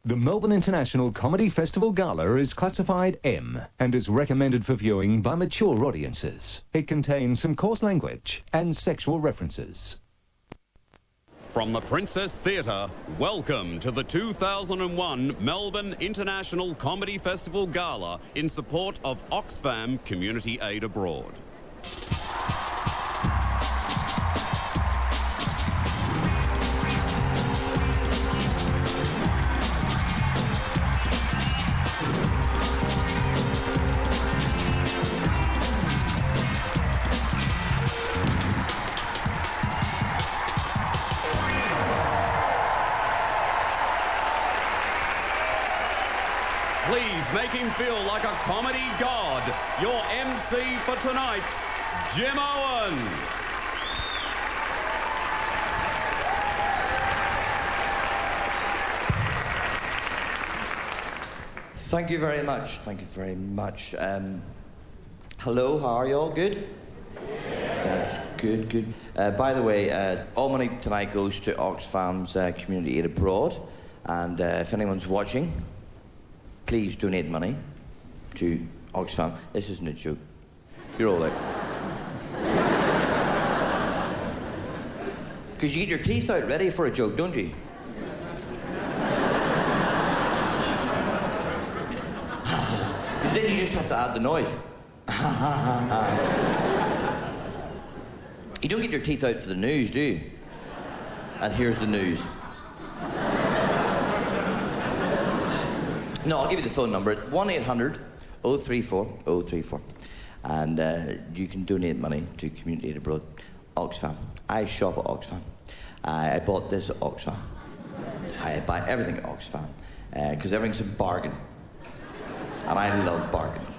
The Melbourne International Comedy Festival Gala is classified M and is recommended for viewing by mature audiences. It contains some coarse language and sexual references. From the Princess Theatre, welcome to the 2001 Melbourne International Comedy Festival Gala in support of Oxfam Community Aid Abroad. Please make him feel like a comedy god. Your MC for tonight, Jimeoin. Thank you very much. Thank you very much. Hello, how are you all? Good? That's good, good. By the way, all money tonight goes to Oxfam's Community Aid Abroad. And if anyone's watching, please donate money to Oxfam. This isn't a joke. You're all out. Because you get your teeth out ready for a joke, don't you? Because then you just have to add the noise. You don't get your teeth out for the news, do you? And here's the news. No, I'll give you the phone number. It's 1-800-034-034. And you can donate money to Community Aid Abroad, Oxfam. I shop at Oxfam. I bought this at Oxfam. I buy everything at Oxfam because everything's a bargain. And I love bargains.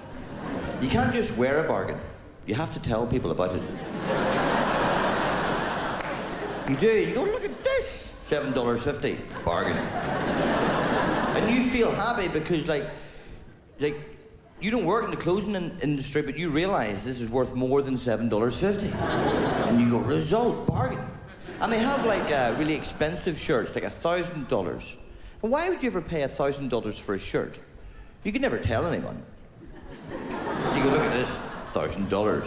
You can't just wear a bargain. You have to tell people about it. You do. You go, look at this. $7.50. Bargain. And you feel happy because, like, you don't work in the clothing industry, but you realise this is worth more than $7.50. And you go, result, bargain. And they have, like, really expensive shirts, like $1,000. And why would you ever pay $1,000 for a shirt? You could never tell anyone. You go, look at this, $1,000.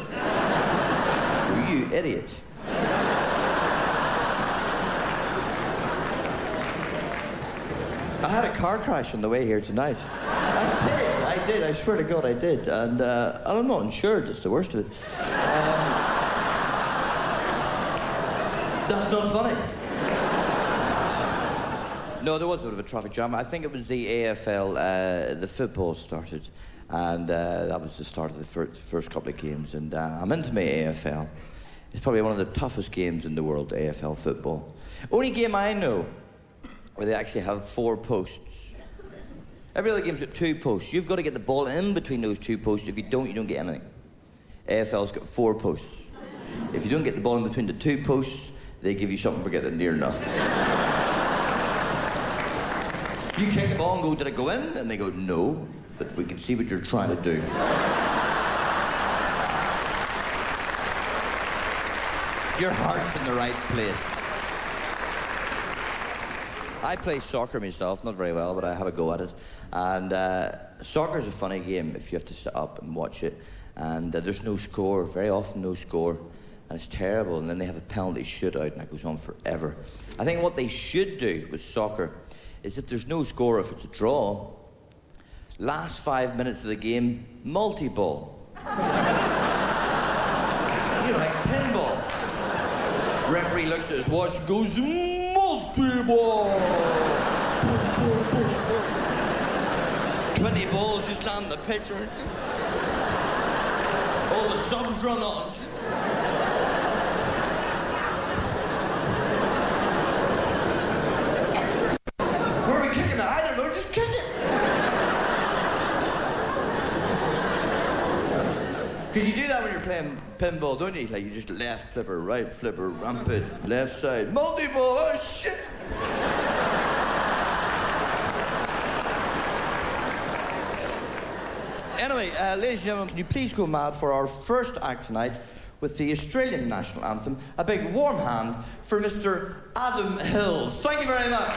Well, you idiot. I had a car crash on the way here tonight. I did, I swear to God I did. And I'm not insured, that's the worst of it. That's not funny. No, there was a bit of a traffic jam. I think it was the AFL, the football started. And that was the start of the first couple of games. And I'm into my AFL. It's probably one of the toughest games in the world, AFL football. Only game I know where they actually have 4 posts. Every other game's got 2 posts. You've got to get the ball in between those 2 posts. If you don't get anything. AFL's got 4 posts. If you don't get the ball in between the 2 posts, they give you something for getting near enough. You kick the ball and go, did it go in? And they go, no, but we can see what you're trying to do. Your heart's in the right place. I play soccer myself, not very well, but I have a go at it. And soccer's a funny game if you have to sit up and watch it. And there's no score, very often no score. And it's terrible, and then they have a penalty shootout, and it goes on forever. I think what they should do with soccer is if there's no score, if it's a draw, last 5 minutes of the game, multi-ball. You know, like pinball. Referee looks at his watch and goes, multi-ball! 20 balls just land the pitch. All the subs run on. Where are we kicking it? I don't know, just kick it. Because you do that when you're playing pinball, don't you? Like, you just left flipper, right flipper, rampant, left side, multi-ball, oh shit! Anyway, ladies and gentlemen, can you please go mad for our first act tonight with the Australian national anthem? A big warm hand for Mr. Adam Hills. Thank you very much.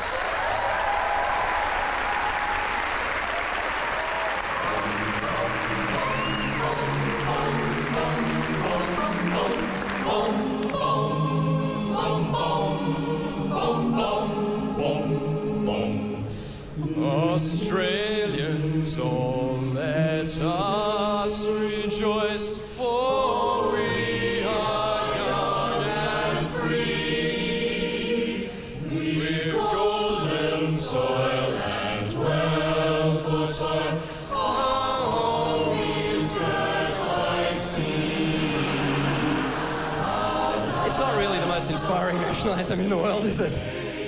national anthem in the world, is it?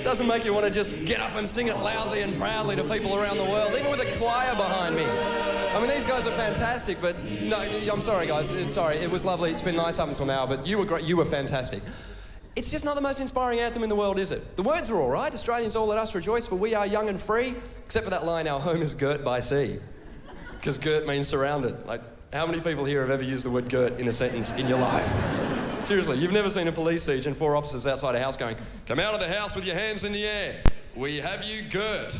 Doesn't make you want to just get up and sing it loudly and proudly to people around the world, even with a choir behind me. I mean, these guys are fantastic, but no, I'm sorry, guys. Sorry, it was lovely. It's been nice up until now, but you were great. You were fantastic. It's just not the most inspiring anthem in the world, is it? The words are all right. Australians, all let us rejoice, for we are young and free. Except for that line, our home is girt by sea. Because girt means surrounded. Like, how many people here have ever used the word girt in a sentence in your life? Seriously, you've never seen a police siege and 4 officers outside a house going, "Come out of the house with your hands in the air. We have you girt."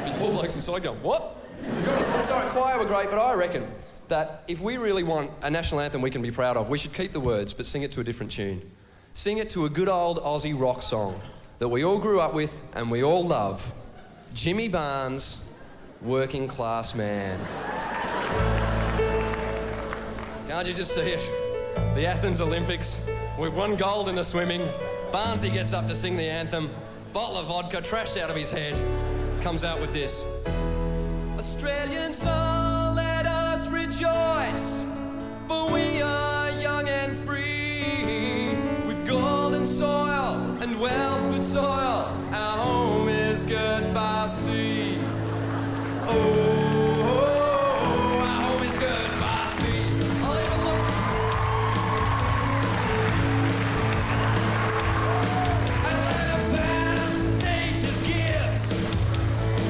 These poor blokes inside going, "What?" Sorry, choir were great, but I reckon that if we really want a national anthem we can be proud of, we should keep the words, but sing it to a different tune. Sing it to a good old Aussie rock song that we all grew up with and we all love. Jimmy Barnes, Working Class Man. Can't you just see it? The Athens Olympics. We've won gold in the swimming. Barnesy gets up to sing the anthem. Bottle of vodka trashed out of his head. Comes out with this. Australians all let us rejoice, for we are young and free. We've golden soil and well-fed soil. Our home is girt by sea. Oh, our home is girt by sea. I'll even look. And then about nature's gifts,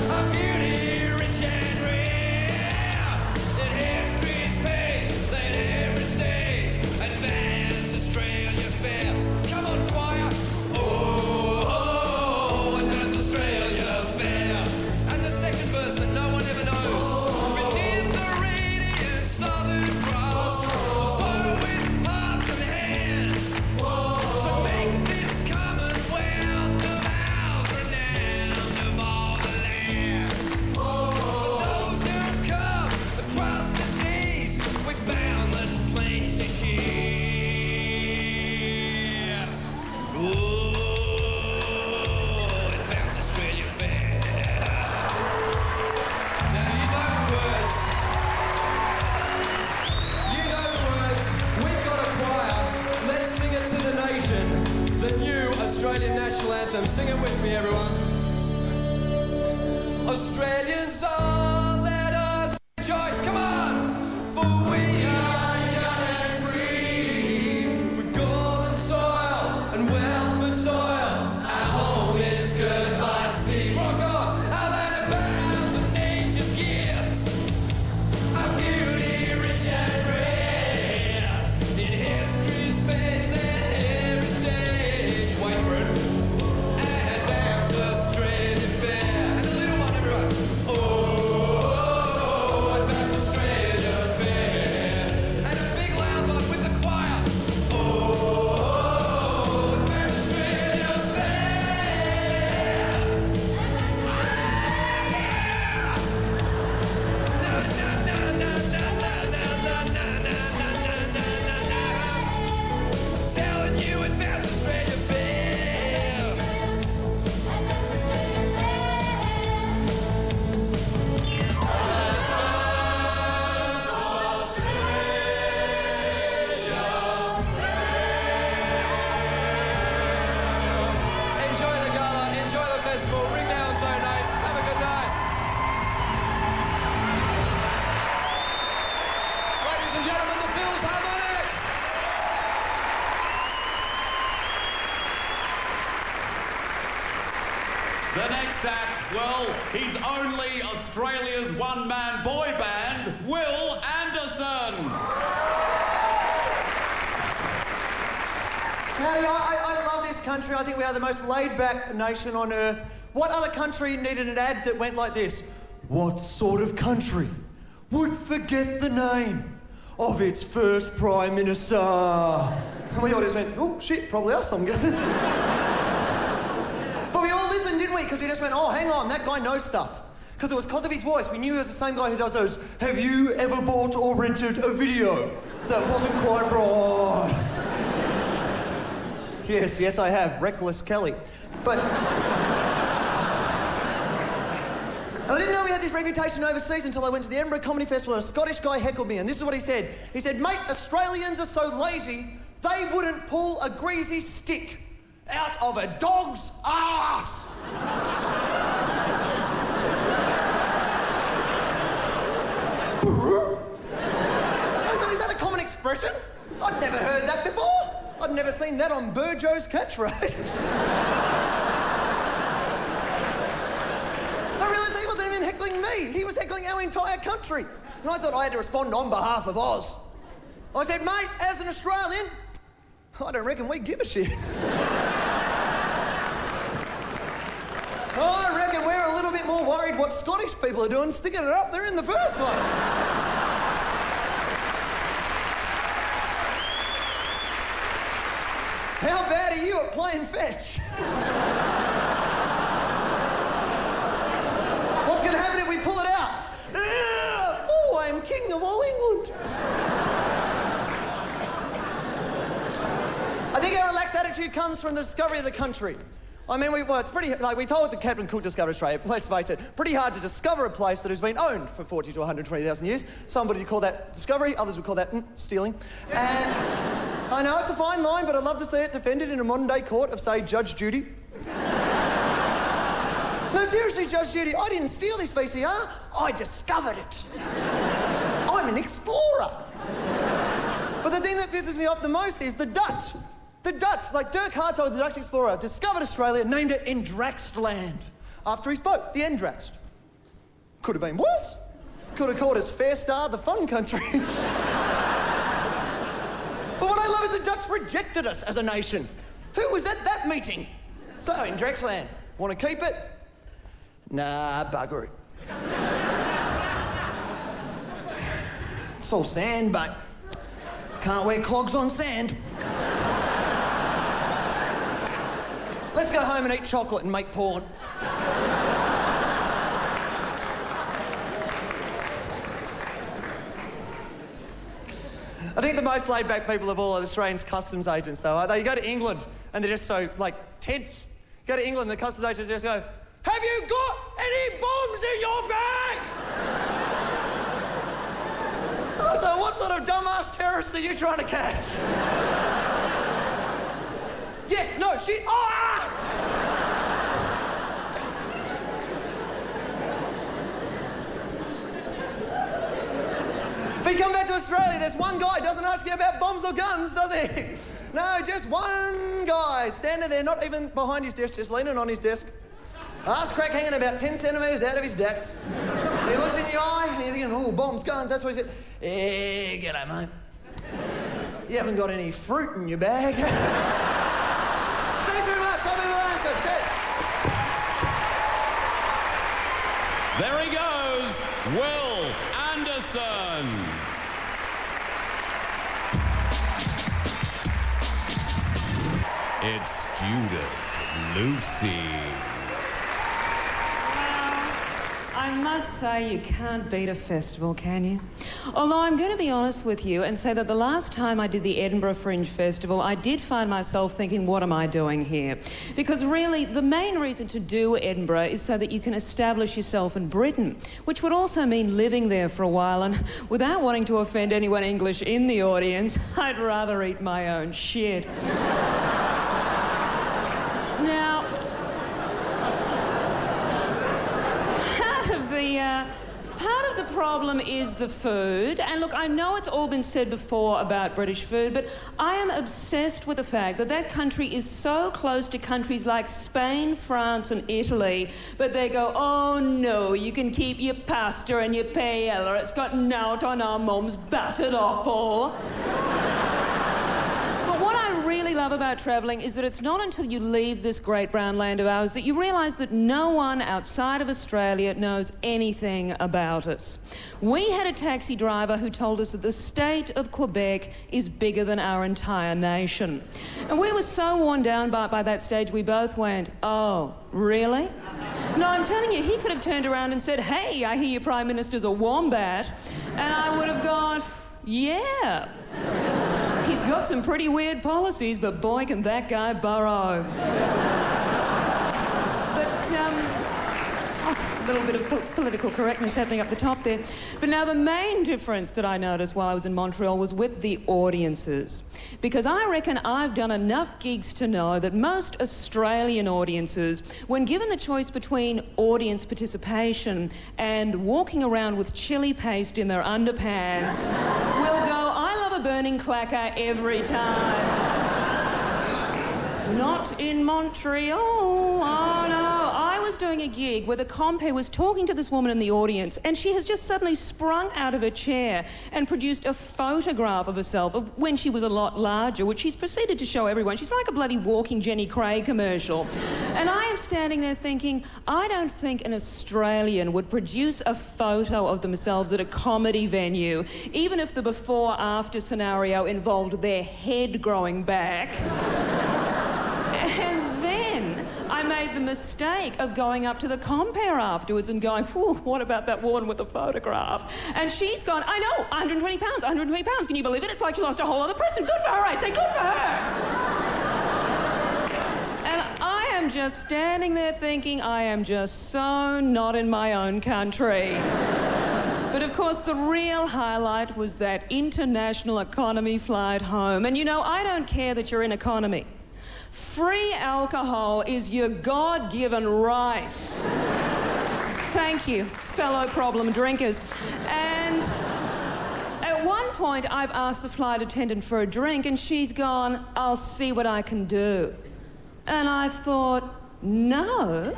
a beauty rich and rare, that history's paid, that every stage advance Australia fair. Come on, choir. Oh, advance Australia fair. And the second verse that no one ever knows. Within the radiant southern cross, soil with hearts and hands, to make this commonwealth of ours renowned of all the lands. For those who have come across the seas with boundless plains to share. Oh, advance Australia fair. Now you know the words. You know the words. We've got a choir. Let's sing it to the nation. The new Australian national anthem. Sing it with me, everyone. Australians all let us rejoice. Come on. For we are young and free. We've golden soil and well-fed soil. Our home is girt by sea. Rock on. Our land abounds with nature's gifts. Our beauty rich and rare. In history's page, let every stage wait for it. Advance Australia fair. And the little one, everyone. Oh, advance Australia fair. And a big loud one with the choir. Oh, advance Australia fair. Na na na na na na na na na na na na. Telling you advance Australia fair. Enjoy the gala, enjoy the festival, ring down, donate, have a good night. Ladies and gentlemen, the Phil's Harmonics. The next act, well, he's only Australia's one-man boy band, Will Anderson. Howdy, I love this country. I think we are the most laid-back nation on earth. What other country needed an ad that went like this? What sort of country would forget the name of its first Prime Minister? And we all just went, oh, shit, probably us, I'm guessing. But we all listened, didn't we? Because we just went, oh, hang on, that guy knows stuff. Because it was because of his voice. We knew he was the same guy who does those, have you ever bought or rented a video that wasn't quite right? Yes, I have. Reckless Kelly. But I didn't know we had this reputation overseas until I went to the Edinburgh Comedy Festival and a Scottish guy heckled me, and this is what he said. He said, mate, Australians are so lazy, they wouldn't pull a greasy stick out of a dog's ass. Is that a common expression? I'd never heard that before. I'd never seen that on Burjo's catchphrase. I realised he wasn't even heckling me. He was heckling our entire country. And I thought I had to respond on behalf of Oz. I said, mate, as an Australian, I don't reckon we give a shit. I reckon we're a little bit more worried what Scottish people are doing sticking it up there in the first place. How bad are you at playing fetch? What's going to happen if we pull it out? Oh, I'm king of all England. I think our relaxed attitude comes from the discovery of the country. I mean, it's pretty, we told the Captain Cook discovered Australia, let's face it, pretty hard to discover a place that has been owned for 40 to 120,000 years. Somebody would call that discovery, others would call that stealing. And I know it's a fine line, but I'd love to see it defended in a modern-day court of, say, Judge Judy. No, seriously, Judge Judy, I didn't steal this VCR, I discovered it. I'm an explorer. But the thing that pisses me off the most is the Dutch. The Dutch, like Dirk Hartog, the Dutch explorer, discovered Australia, named it Endraxtland, after his boat, the Endraxt. Could have been worse. Could have called us Fair Star, the fun country. But what I love is the Dutch rejected us as a nation. Who was at that meeting? So, Endraxtland, want to keep it? Nah, bugger it. It's all sand, but can't wear clogs on sand. Let's go home and eat chocolate and make porn. I think the most laid-back people of all are the Australians customs agents, though, aren't they? You go to England and they're just so, like, tense. You go to England and the customs agents just go, have you got any bombs in your bag? So what sort of dumbass terrorists are you trying to catch? Yes, no, she... Ah! If you come back to Australia, there's one guy who doesn't ask you about bombs or guns, does he? No, just one guy standing there, not even behind his desk, just leaning on his desk. Ass crack hanging about 10 centimetres out of his dax. He looks in the eye, and you're thinking, oh, bombs, guns, that's what he said. Eh, g'day, mate. You haven't got any fruit in your bag. Thanks very much. I'll be with you. Cheers. There he goes, Will Anderson. It's Judith Lucy. I must say you can't beat a festival, can you? Although I'm going to be honest with you and say that the last time I did the Edinburgh Fringe Festival, I did find myself thinking, what am I doing here? Because really, the main reason to do Edinburgh is so that you can establish yourself in Britain, which would also mean living there for a while, and without wanting to offend anyone English in the audience, I'd rather eat my own shit. Now, part of the problem is the food. And look, I know it's all been said before about British food, but I am obsessed with the fact that that country is so close to countries like Spain, France, and Italy, but they go, oh no, you can keep your pasta and your paella. It's got nought on our mum's battered offal. What I really love about travelling is that it's not until you leave this great brown land of ours that you realise that no one outside of Australia knows anything about us. We had a taxi driver who told us that the state of Quebec is bigger than our entire nation. And we were so worn down by that stage, we both went, oh, really? No, I'm telling you, he could have turned around and said, hey, I hear your Prime Minister's a wombat. And I would have gone, yeah. He's got some pretty weird policies, but boy, can that guy burrow. But, little bit of political correctness happening up the top there. But now the main difference that I noticed while I was in Montreal was with the audiences. Because I reckon I've done enough gigs to know that most Australian audiences, when given the choice between audience participation and walking around with chili paste in their underpants, will go, I love a burning clacker every time. Not in Montreal. Oh no. I was doing a gig where the compere was talking to this woman in the audience, and she has just suddenly sprung out of her chair and produced a photograph of herself of when she was a lot larger, which she's proceeded to show everyone. She's like a bloody walking Jenny Craig commercial. And I am standing there thinking, I don't think an Australian would produce a photo of themselves at a comedy venue, even if the before-after scenario involved their head growing back. And then I made the mistake of going up to the compere afterwards and going, whew, what about that woman with the photograph? And she's gone, I know, 120 pounds, 120 pounds. Can you believe it? It's like she lost a whole other person. Good for her, I say, good for her. And I am just standing there thinking, I am just so not in my own country. But of course, the real highlight was that international economy flight home. And you know, I don't care that you're in economy. Free alcohol is your God-given right. Thank you, fellow problem drinkers. And at one point, I've asked the flight attendant for a drink, and she's gone, I'll see what I can do. And I thought, no.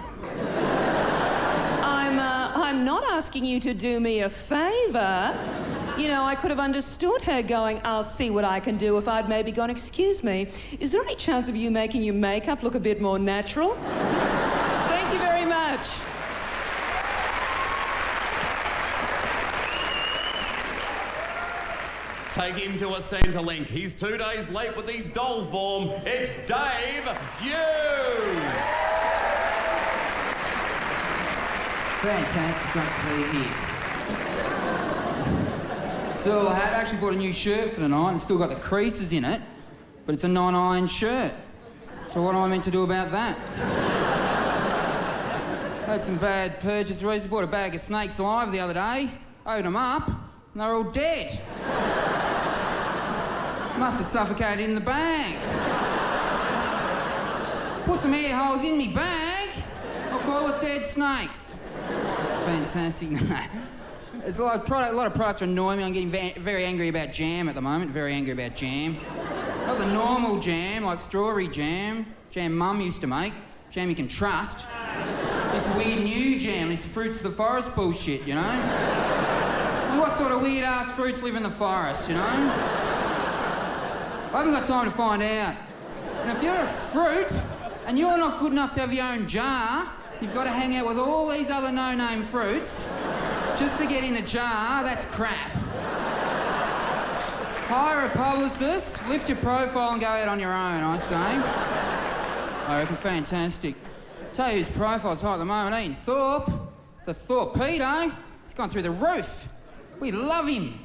I'm not asking you to do me a favour. You know, I could have understood her going, I'll see what I can do, if I'd maybe gone, excuse me, is there any chance of you making your makeup look a bit more natural? Thank you very much. Take him to a Centrelink. He's 2 days late with his doll form. It's Dave Hughes. Fantastic, great to be here. So I had actually bought a new shirt for the night and still got the creases in it, but it's a non-iron shirt. So what am I meant to do about that? Had some bad purchases. I bought a bag of snakes alive the other day, opened them up, and they're all dead. Must have suffocated in the bag. Put some air holes in me bag, I'll call it dead snakes. It's fantastic. There's a lot of products annoy me. I'm getting very angry about jam at the moment. Very angry about jam. Not the normal jam, like strawberry jam. Jam Mum used to make. Jam you can trust. This weird new jam, this fruits of the forest bullshit, you know? I mean, what sort of weird-ass fruits live in the forest, you know? I haven't got time to find out. And if you're a fruit and you're not good enough to have your own jar, you've got to hang out with all these other no-name fruits just to get in a jar. That's crap. Hire a publicist, lift your profile and go out on your own, I say. I reckon fantastic. Tell you whose profile's high at the moment, Ian Thorpe. The Thorpedo. He's gone through the roof. We love him.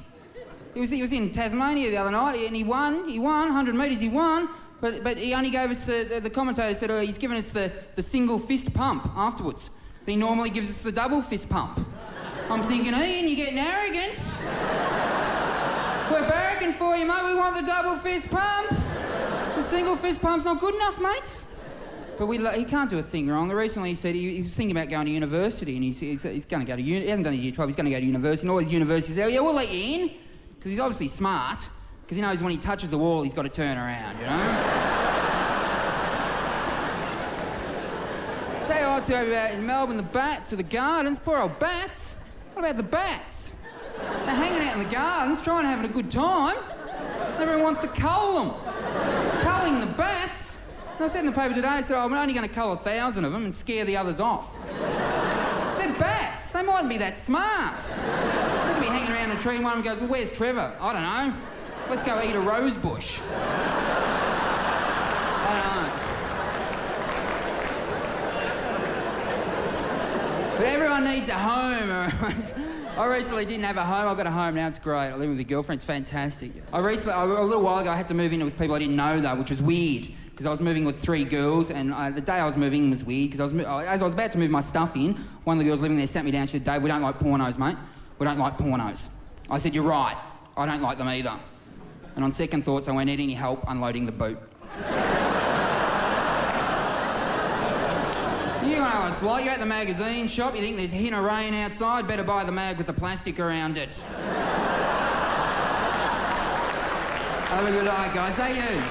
He was in Tasmania the other night and he won, 100 metres he won, but he only gave us, the commentator said, he's given us the single fist pump afterwards. But he normally gives us the double fist pump. I'm thinking, Ian, you're getting arrogant. We're barracking for you, mate. We want the double fist pump. The single fist pump's not good enough, mate. But he can't do a thing wrong. Recently he said he was thinking about going to university and he's going to go to uni. He hasn't done his year 12, he's going to go to university. And all his universities say, yeah, we'll let you in. Because he's obviously smart. Because he knows when he touches the wall, he's got to turn around, you know? Tell you what I'll tell you about in Melbourne, the bats of the gardens. Poor old bats. What about the bats? They're hanging out in the gardens, trying to have a good time. Everyone wants to cull them. Culling the bats. And I said in the paper today, so I'm only going to cull 1,000 of them and scare the others off. They're bats. They mightn't be that smart. They could be hanging around a tree and one of them goes, well, where's Trevor? I don't know. Let's go eat a rose bush. I don't know. But everyone needs a home. I recently didn't have a home. I've got a home now. It's great. I live with a girlfriend. It's fantastic. A little while ago, I had to move in with people I didn't know, though, which was weird. because I was moving with 3 girls, and the day I was moving was weird, because as I was about to move my stuff in, one of the girls living there sat me down. She said, "Dave, we don't like pornos, mate. We don't like pornos." I said, "You're right. I don't like them either." And on second thoughts, I won't need any help unloading the boot. You know what it's like. You're at the magazine shop, you think there's a hint of rain outside, better buy the mag with the plastic around it. Have a good night, guys. Hey, you.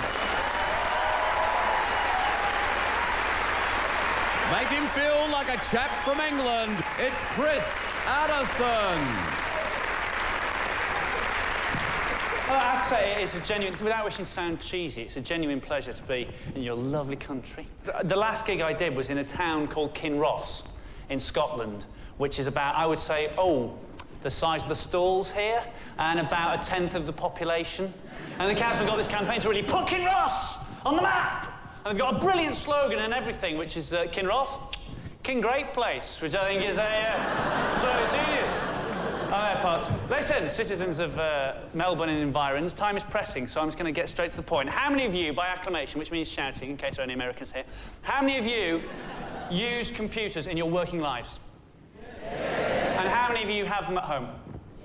Make him feel like a chap from England. It's Chris Addison. Well, I'd say it's a genuine, without wishing to sound cheesy, it's a genuine pleasure to be in your lovely country. The last gig I did was in a town called Kinross in Scotland, which is about, I would say, the size of the stalls here, and about 1/10 of the population. And the council got this campaign to really put Kinross on the map. And they've got a brilliant slogan and everything, which is Kinross, King Great Place, which I think is a sort of genius. On their parts. Listen, citizens of Melbourne and environs, time is pressing, so I'm just going to get straight to the point. How many of you, by acclamation, which means shouting, in case there are any Americans here, how many of you use computers in your working lives? Yes. And how many of you have them at home?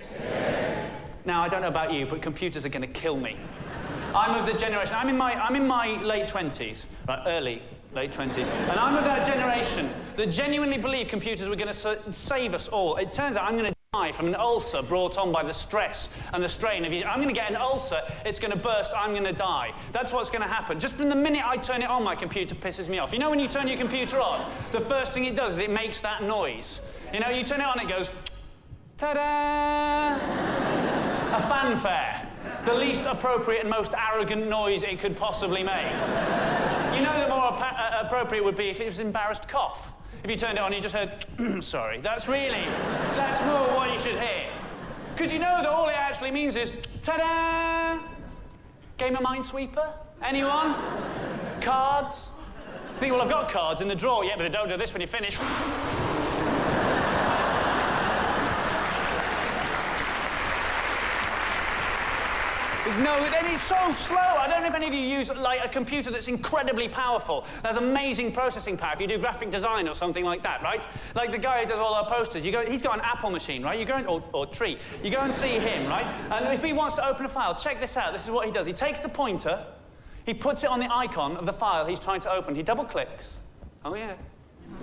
Yes. Now, I don't know about you, but computers are going to kill me. I'm of the generation, I'm in my late 20s, right, early late 20s, and I'm of that generation that genuinely believed computers were going to save us all. It turns out I'm going to die from an ulcer brought on by the stress and the strain of I'm going to get an ulcer, it's going to burst, I'm going to die. That's what's going to happen. Just from the minute I turn it on, my computer pisses me off. You know when you turn your computer on, the first thing it does is it makes that noise. You know, you turn it on, it goes, ta-da! A fanfare. The least appropriate and most arrogant noise it could possibly make. You know that more appropriate would be if it was an embarrassed cough. If you turned it on, you just heard, sorry. That's more what you should hear. Because you know that all it actually means is, ta-da! Game of Minesweeper? Anyone? Cards? You think, well, I've got cards in the drawer. Yeah, but don't do this when you finish. No, and it's so slow. I don't know if any of you use, like, a computer that's incredibly powerful. That's amazing processing power if you do graphic design or something like that, right? Like the guy who does all our posters, he's got an Apple machine, right? You go or Tree. You go and see him, right? And if he wants to open a file, check this out. This is what he does. He takes the pointer, he puts it on the icon of the file he's trying to open. He double-clicks. Oh, yes.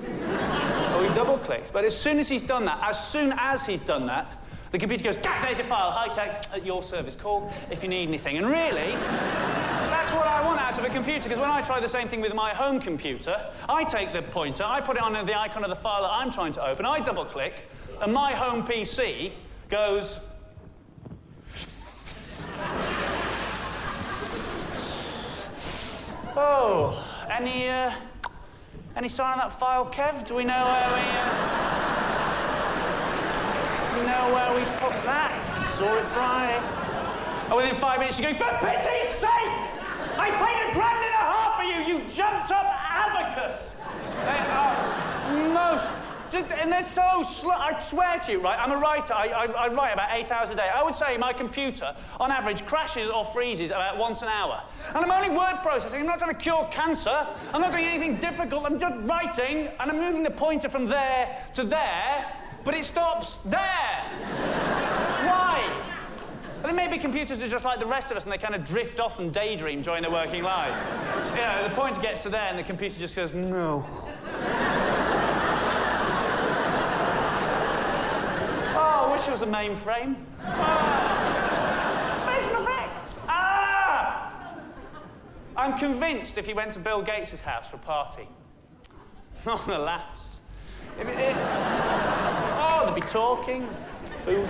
He double-clicks. But as soon as he's done that, the computer goes, there's your file, high-tech, at your service. Call if you need anything. And really, that's what I want out of a computer, because when I try the same thing with my home computer, I take the pointer, I put it on the icon of the file that I'm trying to open, I double-click, and my home PC goes... Oh, any sign of that file, Kev? Do we know where we put that? Saw it Friday. And within 5 minutes, you're going, for pity's sake! I paid $1.50 for you, you jumped-up abacus! They are most... And they're so slow. I swear to you, right? I'm a writer. I write about 8 hours a day. I would say my computer, on average, crashes or freezes about once an hour. And I'm only word processing. I'm not trying to cure cancer. I'm not doing anything difficult. I'm just writing, and I'm moving the pointer from there to there, but it stops there. Why? I think maybe computers are just like the rest of us, and they kind of drift off and daydream during their working lives. You know, the pointer gets to there, and the computer just goes, no. Oh, I wish it was a mainframe. Special effects. I'm convinced if he went to Bill Gates' house for a party. Oh, the laughs. They'd be talking, food.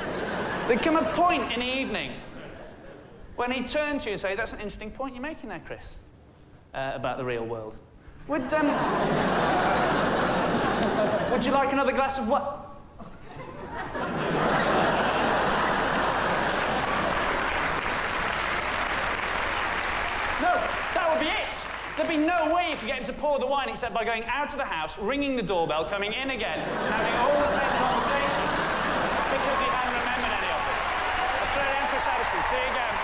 There'd come a point in the evening when he'd turn to you and say, that's an interesting point you're making there, Chris, about the real world. Would you like another glass of what? No, that would be it. There'd be no way you could get him to pour the wine except by going out of the house, ringing the doorbell, coming in again, having all the same conversations because he hadn't remembered any of them. Australian Chris Addison, see you again.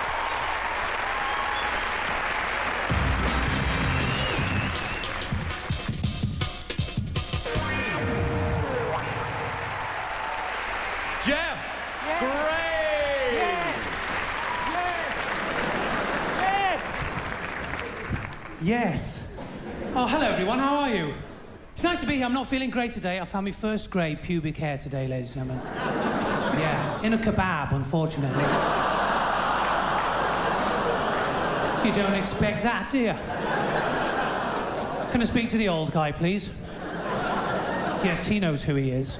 Yes. Oh, hello, everyone. How are you? It's nice to be here. I'm not feeling great today. I found my first grey pubic hair today, ladies and gentlemen. Yeah, in a kebab, unfortunately. You don't expect that, do you? Can I speak to the old guy, please? Yes, he knows who he is.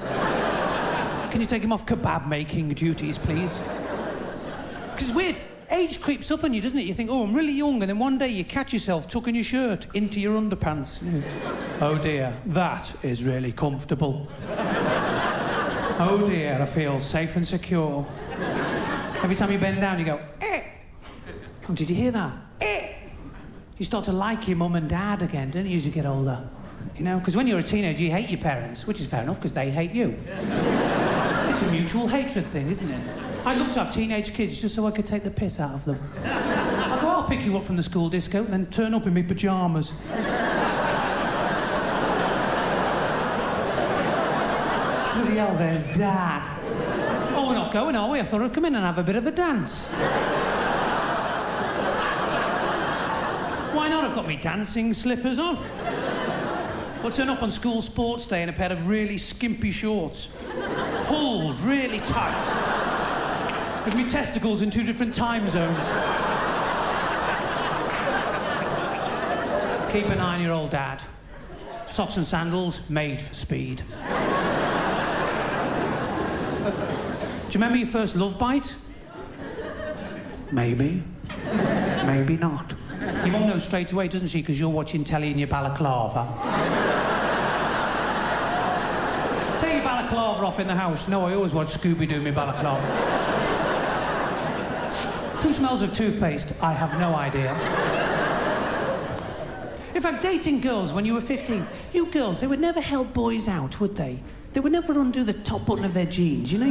Can you take him off kebab-making duties, please? Because it's weird. Age creeps up on you, doesn't it? You think, oh, I'm really young, and then one day you catch yourself tucking your shirt into your underpants. Oh, dear, that is really comfortable. Oh, dear, I feel safe and secure. Every time you bend down, you go, eh. Oh, did you hear that? Eh. You start to like your mum and dad again, don't you, as you get older? You know, because when you're a teenager, you hate your parents, which is fair enough, because they hate you. It's a mutual hatred thing, isn't it? I'd love to have teenage kids just so I could take the piss out of them. I'll go, I'll pick you up from the school disco and then turn up in my pyjamas. Bloody hell, there's Dad. Oh, we're not going, are we? I thought I'd come in and have a bit of a dance. Why not? I've got me dancing slippers on. I'll turn up on school sports day in a pair of really skimpy shorts. Pulled really tight. With me testicles in 2 different time zones. Keep an eye on your old dad. Socks and sandals made for speed. Do you remember your first love bite? Maybe. Maybe not. Your mum knows straight away, doesn't she? Because you're watching telly in your balaclava. Take your balaclava off in the house. No, I always watch Scooby-Doo in my balaclava. Who smells of toothpaste? I have no idea. In fact, dating girls when you were 15, you girls, they would never help boys out, would they? They would never undo the top button of their jeans, you know?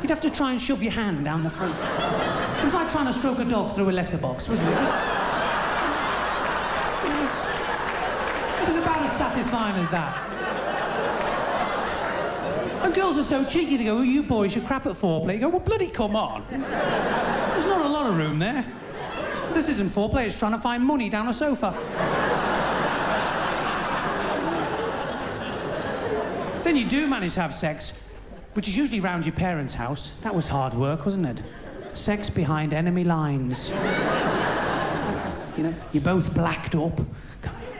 You'd have to try and shove your hand down the front. It was like trying to stroke a dog through a letterbox, wasn't it? It was about as satisfying as that. And girls are so cheeky, they go, oh, you boys, you're crap at foreplay. You go, well, bloody come on. There's not a lot of room there. This isn't foreplay, it's trying to find money down a sofa. Then you do manage to have sex, which is usually round your parents' house. That was hard work, wasn't it? Sex behind enemy lines. You know, you're both blacked up.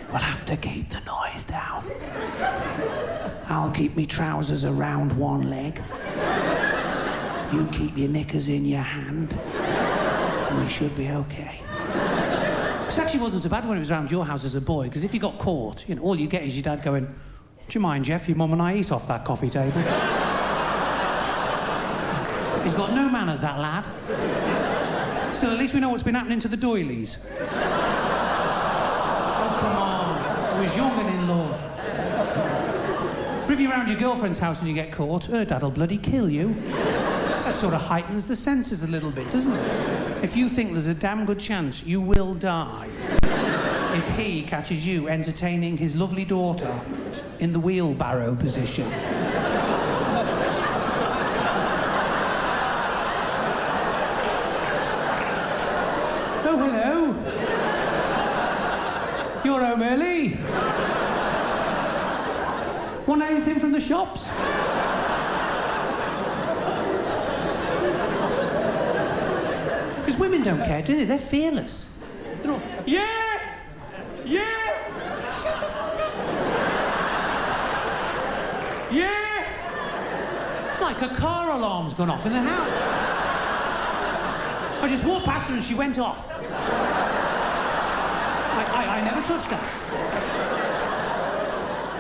We'll have to keep the noise down. I'll keep me trousers around one leg. You keep your knickers in your hand. And we should be okay. It actually wasn't so bad when it was around your house as a boy, because if you got caught, you know, all you get is your dad going, do you mind, Jeff, your mum and I eat off that coffee table? He's got no manners, that lad. Still, at least we know what's been happening to the doilies. Oh, come on. I was young and in love. But if you're around your girlfriend's house and you get caught, her dad'll bloody kill you. That sort of heightens the senses a little bit, doesn't it? If you think there's a damn good chance you will die if he catches you entertaining his lovely daughter in the wheelbarrow position. Oh, hello. You're home early. Want anything from the shops? Because women don't care, do they? They're fearless. They're all, yes! Yes! Shut the fuck up! Yes! It's like a car alarm's gone off in the house. I just walked past her and she went off. I never touched her.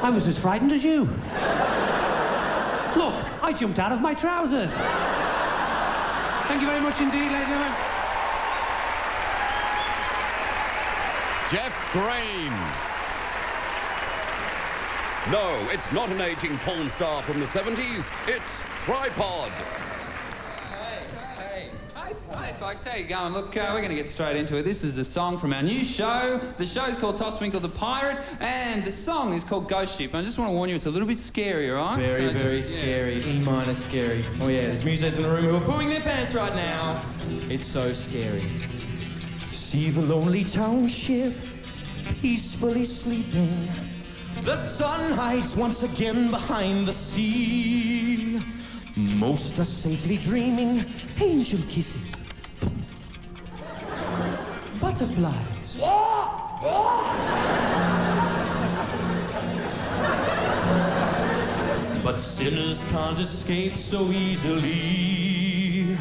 I was as frightened as you. Look, I jumped out of my trousers. Thank you very much indeed, ladies and gentlemen. Jeff Green. No, it's not an aging porn star from the 70s. It's Tripod. Hey, folks, how you going? Look, we're going to get straight into it. This is a song from our new show. The show's called Tosswinkle the Pirate, and the song is called Ghost Ship. And I just want to warn you, it's a little bit scary, all right? Very scary. E- scary. Oh, yeah, there's musos in the room who are pulling their pants right now. It's so scary. See the lonely township peacefully sleeping. The sun hides once again behind the sea. Most are safely dreaming angel kisses. Butterflies. But sinners can't escape so easily.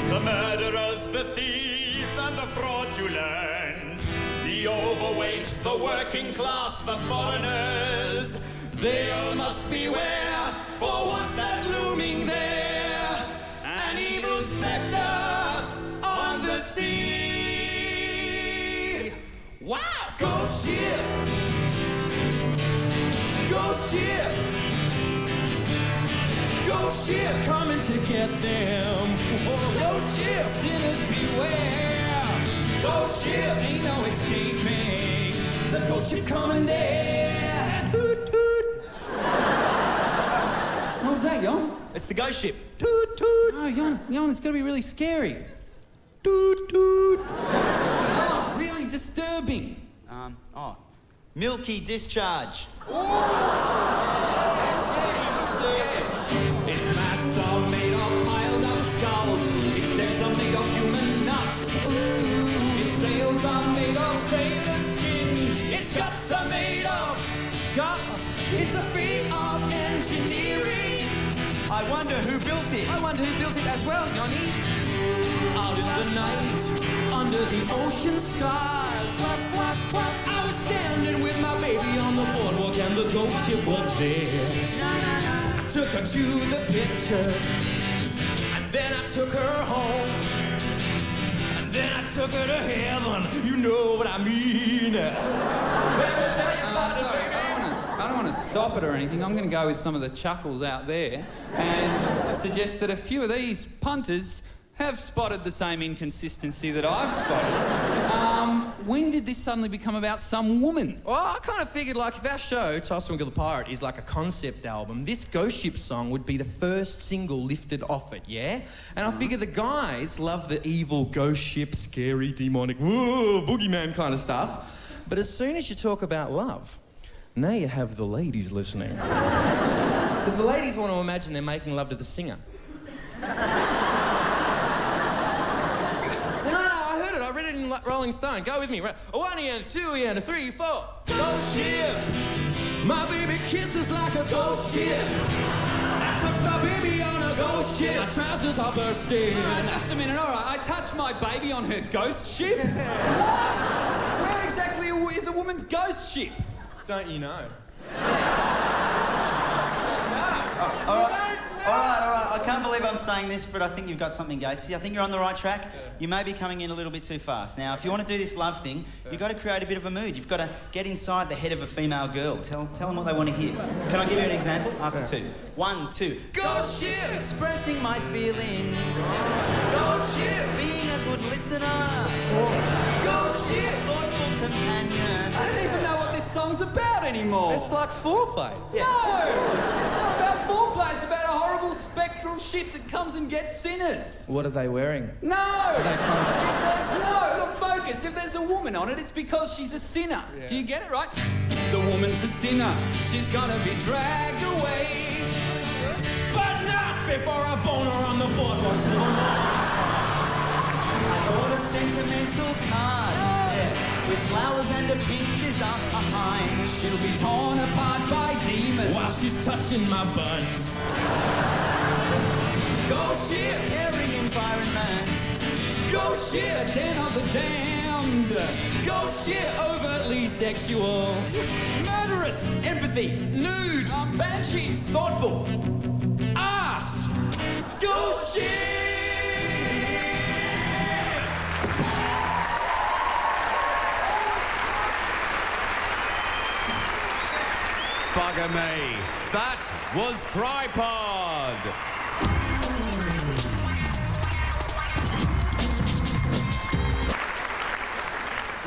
The murderers, the thieves, and the fraudulent, the overweight, the working class, the foreigners, they all must beware, for once that looming there, an evil spectre on the sea. Wow! Ghost ship! Ghost ship! Ghost ship coming to get them. Ghost ship, sinners beware. Ghost ship, ain't no escaping. The ghost ship coming there. Toot toot. What was that, Yon? It's the ghost ship. Toot toot. Oh, Yon, it's gonna be really scary. Toot toot. Oh, really disturbing. Milky discharge. Its masts are made of piled up skulls. Its decks are made of human nuts. Its sails are made of sailor skin. Its guts are made of guts. It's a feat of engineering. I wonder who built it. I wonder who built it as well, Yoni. Out in the night, under the ocean stars. I was standing with my baby on the boardwalk and the ghost ship was there. I took her to the pictures, and then I took her home, and then I took her to heaven. You know what I mean? Baby, tell you about it, baby. I don't want to stop it or anything. I'm going to go with some of the chuckles out there and suggest that a few of these punters have spotted the same inconsistency that I've spotted. When did this suddenly become about some woman? Well, I kind of figured, like, if our show, Tyson McGill the Pirate, is like a concept album, this Ghost Ship song would be the first single lifted off it, yeah? And I figure the guys love the evil ghost ship, scary, demonic, whoa, boogeyman kind of stuff. But as soon as you talk about love, now you have the ladies listening. Because the ladies want to imagine they're making love to the singer. Rolling Stone, go with me. Right. A 1 and a 2 and a 3, 4. Ghost ship. My baby kisses like a ghost ship. I touched my baby on a ghost ship. My trousers are bursting. Just a minute, all right. I touched my baby on her ghost ship? What? Where exactly is a woman's ghost ship? Don't you know? All right. I can't believe I'm saying this, but I think you've got something, Gatesy. I think you're on the right track. Yeah. You may be coming in a little bit too fast. Now, if you want to do this love thing, you've got to create a bit of a mood. You've got to get inside the head of a female girl. Tell them what they want to hear. Can I give you an example? After 2. 1, 2. Ghost ship! Expressing my feelings. Ghost ship! Being a good listener. Ghost ship! Thoughtful companion. I don't even know what this song's about anymore. It's like foreplay. Yeah. No! It's not about foreplay. It's about a horrible spectral ship that comes and gets sinners. What are they wearing? No! Look, focus. If there's a woman on it, it's because she's a sinner. Yeah. Do you get it, right? The woman's a sinner. She's gonna be dragged away. But not before I bone her on the boardwalk. I bought a sentimental card. With flowers and a pink design behind. She'll be torn apart by demons while she's touching my buns. Ghost ship, caring environment. Ghost ship, den of the damned. Ghost ship, overtly sexual. Murderous, empathy, nude. Banshees, thoughtful. Ass. Ghost ship. Bugger me. That was Tripod.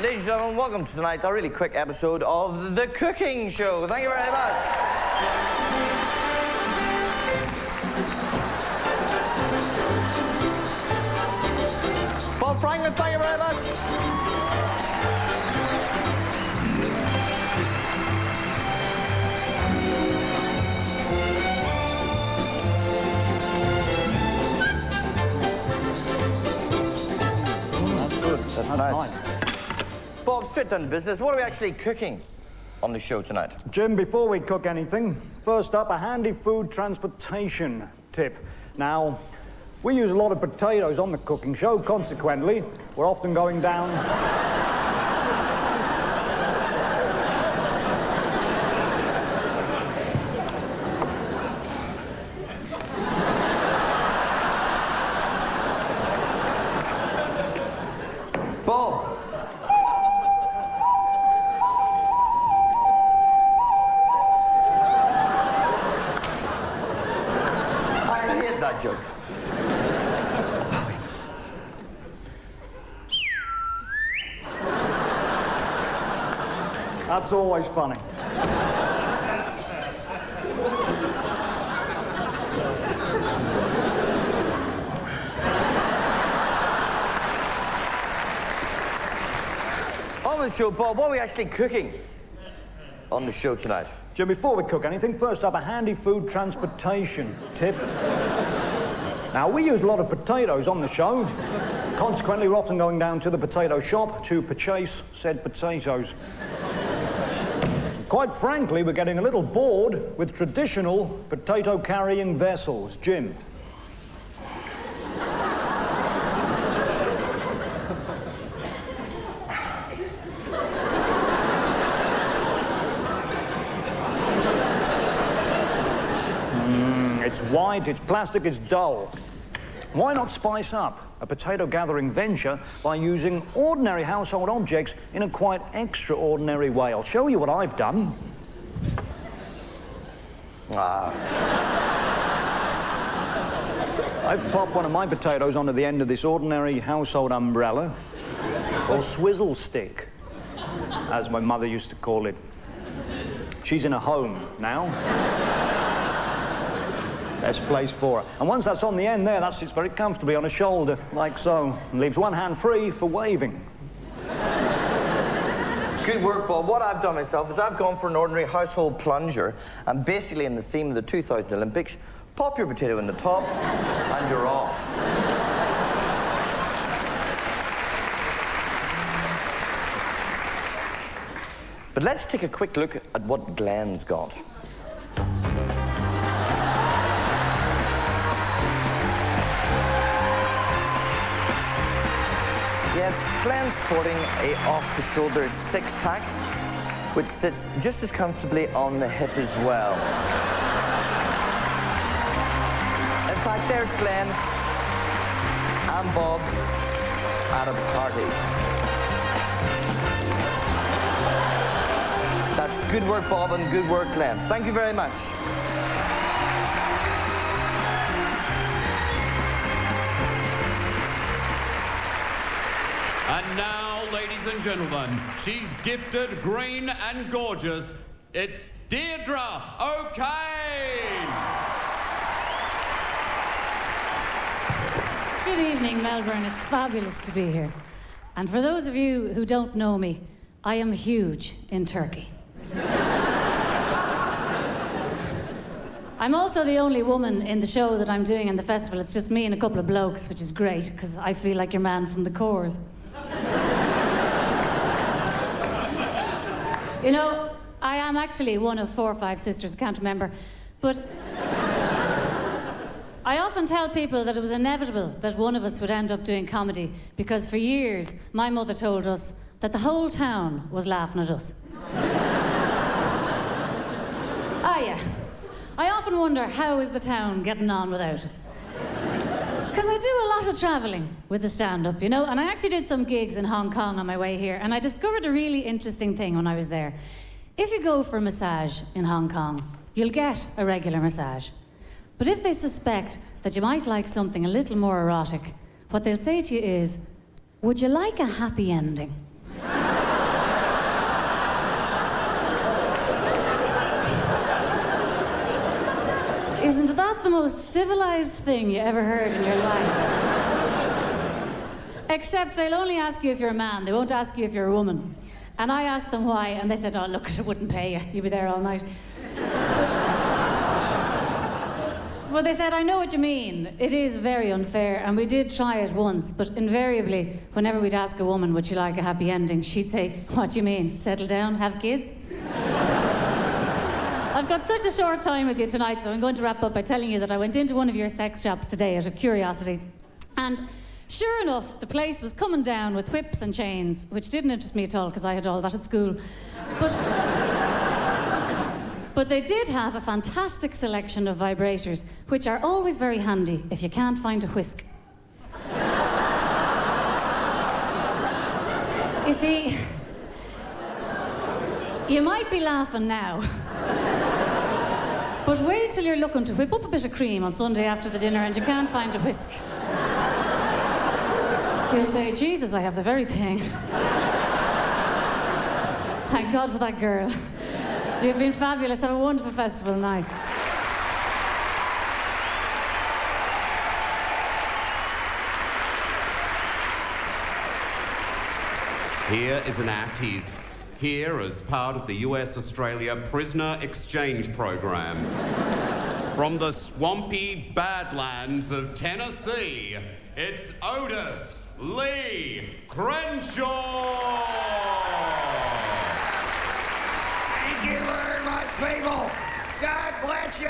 Ladies and gentlemen, welcome to tonight's really quick episode of The Cooking Show. Thank you very much. Bob Franklin, thank you very much. straight down to business. What are we actually cooking on the show tonight? Jim, before we cook anything, first up, a handy food transportation tip. Now, we use a lot of potatoes on the cooking show. Consequently, we're often going down... Bob! I hate that joke. That's always funny. On the show, Bob, what are we actually cooking on the show tonight? Jim, before we cook anything, first up, a handy food transportation tip. Now, we use a lot of potatoes on the show. Consequently, we're often going down to the potato shop to purchase said potatoes. Quite frankly, we're getting a little bored with traditional potato-carrying vessels. Jim. It's white, it's plastic, it's dull. Why not spice up a potato-gathering venture by using ordinary household objects in a quite extraordinary way? I'll show you what I've done. I've popped one of my potatoes onto the end of this ordinary household umbrella, or swizzle stick, as my mother used to call it. She's in a home now. Best place for her. And once that's on the end there, that sits very comfortably on her shoulder, like so, and leaves one hand free for waving. Good work, Bob. What I've done myself is I've gone for an ordinary household plunger, and basically in the theme of the 2000 Olympics, pop your potato in the top, and you're off. But let's take a quick look at what Glenn's got. Yes, Glenn's sporting a off-the-shoulder six-pack, which sits just as comfortably on the hip as well. In fact, there's Glenn and Bob at a party. That's good work, Bob, and good work, Glenn. Thank you very much. And now, ladies and gentlemen, she's gifted, green and gorgeous. It's Deidre O'Kane. Good evening, Melbourne. It's fabulous to be here. And for those of you who don't know me, I am huge in turkey. I'm also the only woman in the show that I'm doing in the festival. It's just me and a couple of blokes, which is great, because I feel like your man from the Corrs. You know, I am actually one of 4 or 5 sisters, I can't remember, but I often tell people that it was inevitable that one of us would end up doing comedy, because for years, my mother told us that the whole town was laughing at us. Ah, yeah. I often wonder, how is the town getting on without us? Because I do a lot of travelling with the stand-up, you know, and I actually did some gigs in Hong Kong on my way here, and I discovered a really interesting thing when I was there. If you go for a massage in Hong Kong, you'll get a regular massage. But if they suspect that you might like something a little more erotic, what they'll say to you is, would you like a happy ending? Isn't that the most civilized thing you ever heard in your life? Except they'll only ask you if you're a man, they won't ask you if you're a woman. And I asked them why, and they said, oh, look, it wouldn't pay you. You'd be there all night. Well, they said, I know what you mean. It is very unfair, and we did try it once, but invariably, whenever we'd ask a woman, would she like a happy ending, she'd say, what do you mean? Settle down, have kids? I've got such a short time with you tonight, so I'm going to wrap up by telling you that I went into one of your sex shops today out of curiosity. And sure enough, the place was coming down with whips and chains, which didn't interest me at all, because I had all that at school. But they did have a fantastic selection of vibrators, which are always very handy if you can't find a whisk. You see, you might be laughing now, but wait till you're looking to whip up a bit of cream on Sunday after the dinner and you can't find a whisk. You'll say, Jesus, I have the very thing. Thank God for that girl. You've been fabulous. Have a wonderful festival night. Here is an act. He's here as part of the US-Australia Prisoner Exchange Program. From the swampy badlands of Tennessee, it's Otis Lee Crenshaw! Thank you very much, people. God bless you.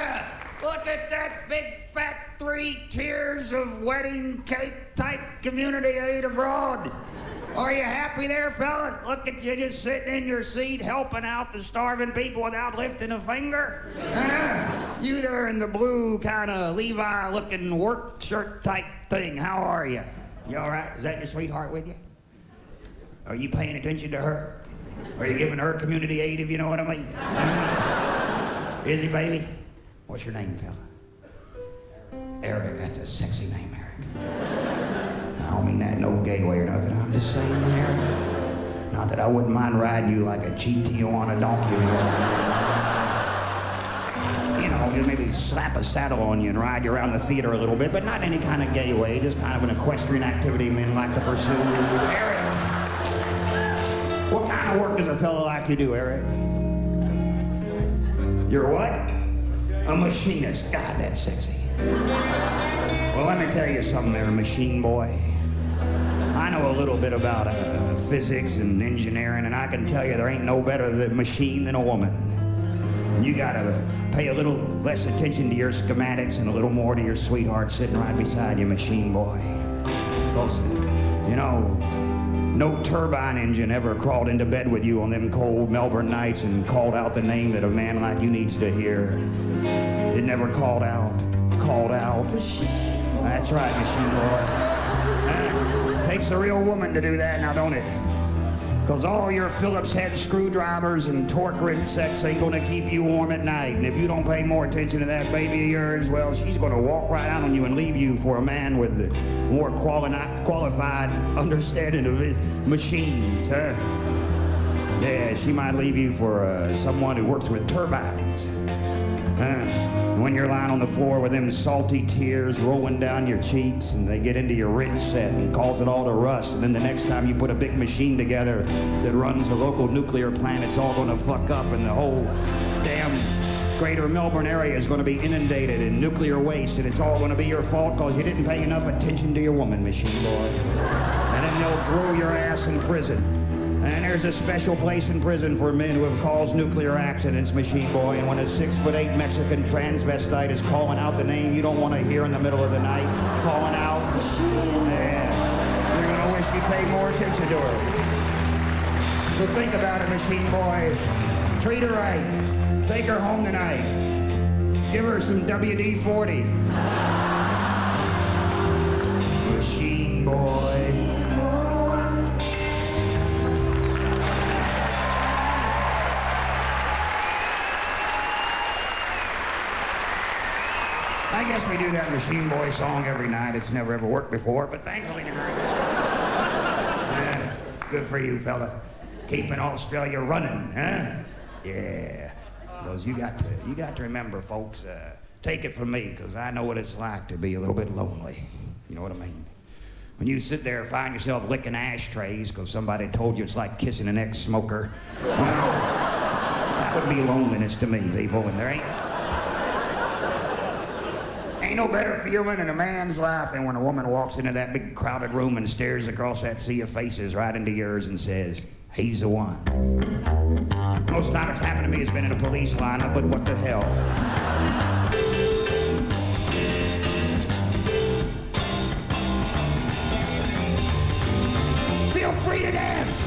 Look at that big fat 3 tiers of wedding cake type community aid abroad. Are you happy there, fellas? Look at you just sitting in your seat helping out the starving people without lifting a finger. You there in the blue kind of Levi looking work shirt type thing. How are you? You all right? Is that your sweetheart with you? Are you paying attention to her? Are you giving her community aid, if you know what I mean? Is he, baby? What's your name, fella? Eric. That's a sexy name, Eric. I don't mean that in no gay way or nothing. I'm just saying, Eric. Not that I wouldn't mind riding you like a GTO on a donkey. You know, just maybe slap a saddle on you and ride you around the theater a little bit, but not any kind of gay way. Just kind of an equestrian activity men like to pursue. Eric. What kind of work does a fella like to do, Eric? You're what? A machinist. God, that's sexy. Well, let me tell you something there, machine boy. I know a little bit about physics and engineering, and I can tell you there ain't no better machine than a woman. And you gotta pay a little less attention to your schematics and a little more to your sweetheart sitting right beside you, machine boy. Because, you know, no turbine engine ever crawled into bed with you on them cold Melbourne nights and called out the name that a man like you needs to hear. It never called out. That's right, machine boy. Takes a real woman to do that now, don't it? Because all your Phillips head screwdrivers and torque wrench sex ain't gonna keep you warm at night. And if you don't pay more attention to that baby of yours, well, she's gonna walk right out on you and leave you for a man with the more qualified understanding of machines, huh? Yeah, she might leave you for someone who works with turbines. When you're lying on the floor with them salty tears rolling down your cheeks and they get into your wrench set and cause it all to rust, and then the next time you put a big machine together that runs a local nuclear plant, it's all gonna fuck up and the whole damn greater Melbourne area is gonna be inundated in nuclear waste, and it's all gonna be your fault because you didn't pay enough attention to your woman, machine boy. And then they'll throw your ass in prison. And there's a special place in prison for men who have caused nuclear accidents, machine boy. And when a 6'8" Mexican transvestite is calling out the name you don't want to hear in the middle of the night, calling out, yeah, you're gonna wish you paid more attention to her. So think about it, machine boy. Treat her right. Take her home tonight. Give her some WD-40. Machine boy. I guess we do that Machine Boy song every night. It's never ever worked before, but thankfully tonight. Yeah, good for you, fella. Keeping Australia running, huh? Yeah. Because you got to remember, folks, take it from me, because I know what it's like to be a little bit lonely. You know what I mean? When you sit there and find yourself licking ashtrays because somebody told you it's like kissing an ex-smoker, well, that would be loneliness to me, people, and there ain't... Ain't no better feeling in a man's life than when a woman walks into that big crowded room and stares across that sea of faces right into yours and says, he's the one. Most time it's happened to me has been in a police lineup, but what the hell? Feel free to dance.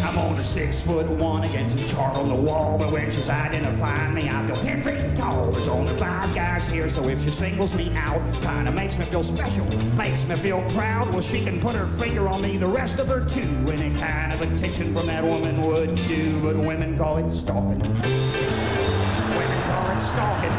I'm on a 6'1" against the chart on the wall, but when she's identifying me, I feel 10 feet tall. There's only 5 guys here, so if she singles me out, kinda makes me feel special, makes me feel proud. Well, she can put her finger on me, the rest of her too. Any kind of attention from that woman would do, but women call it stalking. Women call it stalking.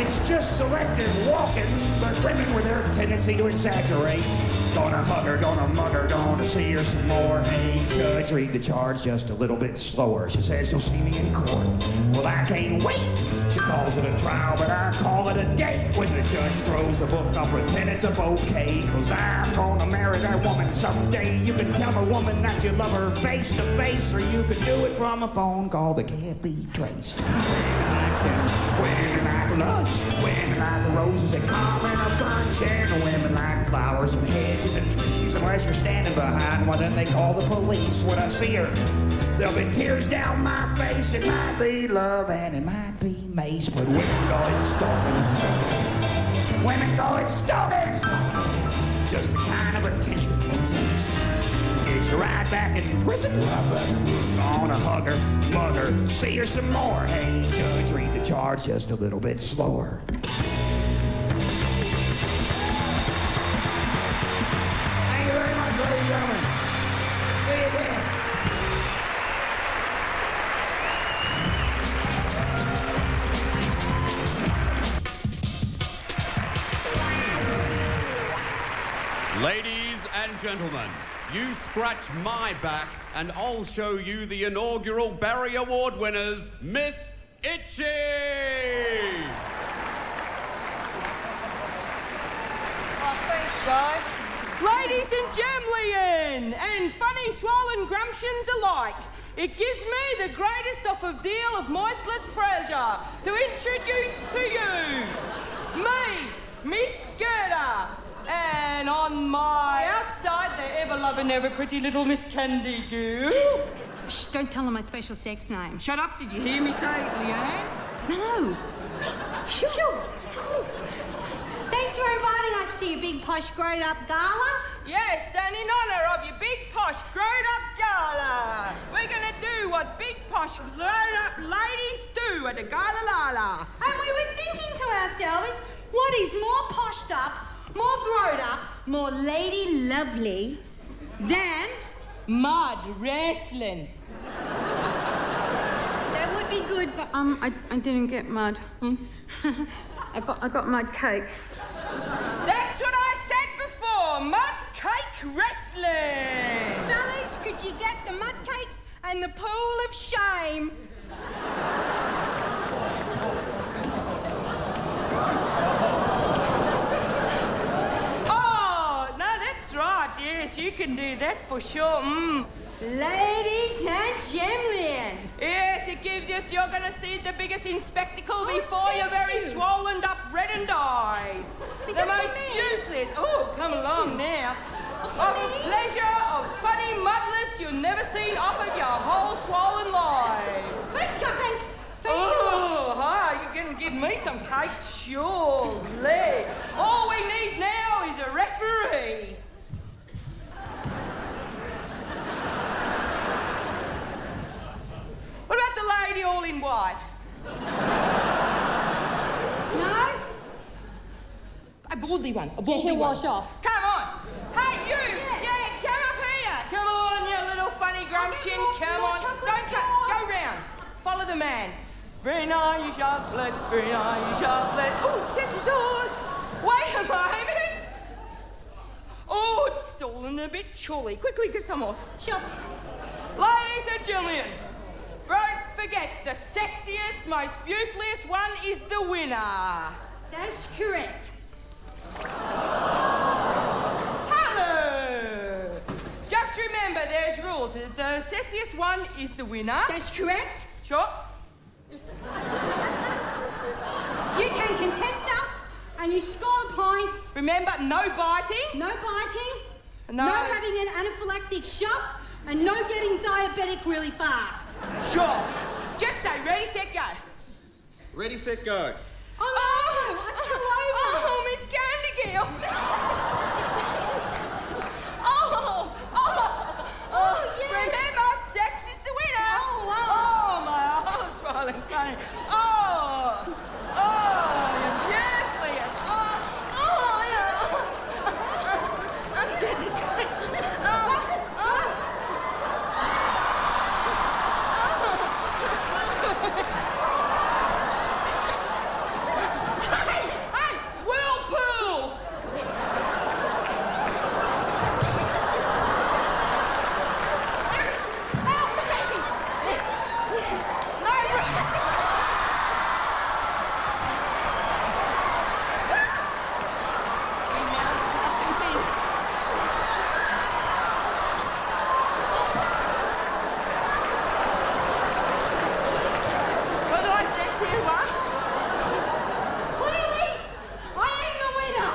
It's just selective walking, but women with their tendency to exaggerate. Gonna hug her, gonna mug her, gonna see her some more. Hey, judge, read the charge just a little bit slower. She says she'll see me in court. Well, I can't wait. She calls it a trial, but I call it a date. When the judge throws a book, I'll pretend it's a bouquet, 'cause I'm gonna marry that woman someday. You can tell a woman that you love her face to face, or you could do it from a phone call that can't be traced. Women like dinner, women like lunch, women like roses that come in a bunch, and women like flowers and hedges and trees. Unless you're standing behind one, then they call the police. When I see her, there'll be tears down my face. It might be love and it might be mace, but women call it stalking. Women call it stalking. Just the kind of attention get you right back in prison. Gonna hug her, mug her, see her some more. Hey, judge, read the charge just a little bit slower. Thank you very much, ladies and gentlemen. See you again. Ladies and gentlemen, you scratch my back and I'll show you the inaugural Barry Award winners, Miss Itchy! Oh, thanks, Guy. Ladies and gentlemen, and funny swollen grumptions alike, it gives me the greatest of deal of moistless pleasure to introduce to you, me, Miss Gerda, and on my outside, the ever-loving, ever-pretty little Miss Candy Goo. Shh, don't tell her my special sex name. Shut up, did you hear me say it, Leanne? No. Phew. Thanks for inviting us to your big posh grown-up gala. Yes, and in honour of your big posh grown-up gala, we're gonna do what big posh grown-up ladies do at the Gala Lala. And we were thinking to ourselves, what is more poshed up, more grown up, more lady lovely than mud wrestling? That would be good, but I didn't get mud. I got mud cake. That's what I said before, mud cake wrestling. Fellas, could you get the mud cakes and the pool of shame? Yes, you can do that for sure. Ladies and gentlemen. Yes, it gives us, you're going to see the biggest in spectacle before your very swollen up reddened eyes. Is the that most for me? beautiful. Oh, come along now. Of a pleasure of funny mudless you'll never see off of your whole swollen lives. Thanks, Cupcakes. Oh, hi, you can give me some cakes, surely. All we need now is a referee. What about the lady all in white? No? A baldly one, a baldly one. wash off. Come on. Hey, you! Yeah, come up here. Come on, you little funny grumption. Come on. Don't go round. Follow the man. Spring on your chocolate, spring on your chocolate. Oh, set his on. Wait a moment. Oh, it's stalling a bit chilly. Quickly get some more. Sure. Ladies and gentlemen, don't forget, the sexiest, most beautifulest one is the winner. That's correct. Hello! Just remember, there's rules. rules. The sexiest one is the winner. That's correct. Sure. You can contest us and you score the points. Remember, no biting. No biting. No. No having an anaphylactic shock. And no getting diabetic really fast. Sure. Just say ready, set, go. Ready, set, go. Oh, no! I fell over! Oh, Miss Candigill! Yes! Remember, sex is the winner! Oh, my arms swelling funny. You're useless! I'm getting Hey! Whirlpool! Clearly, I am the winner.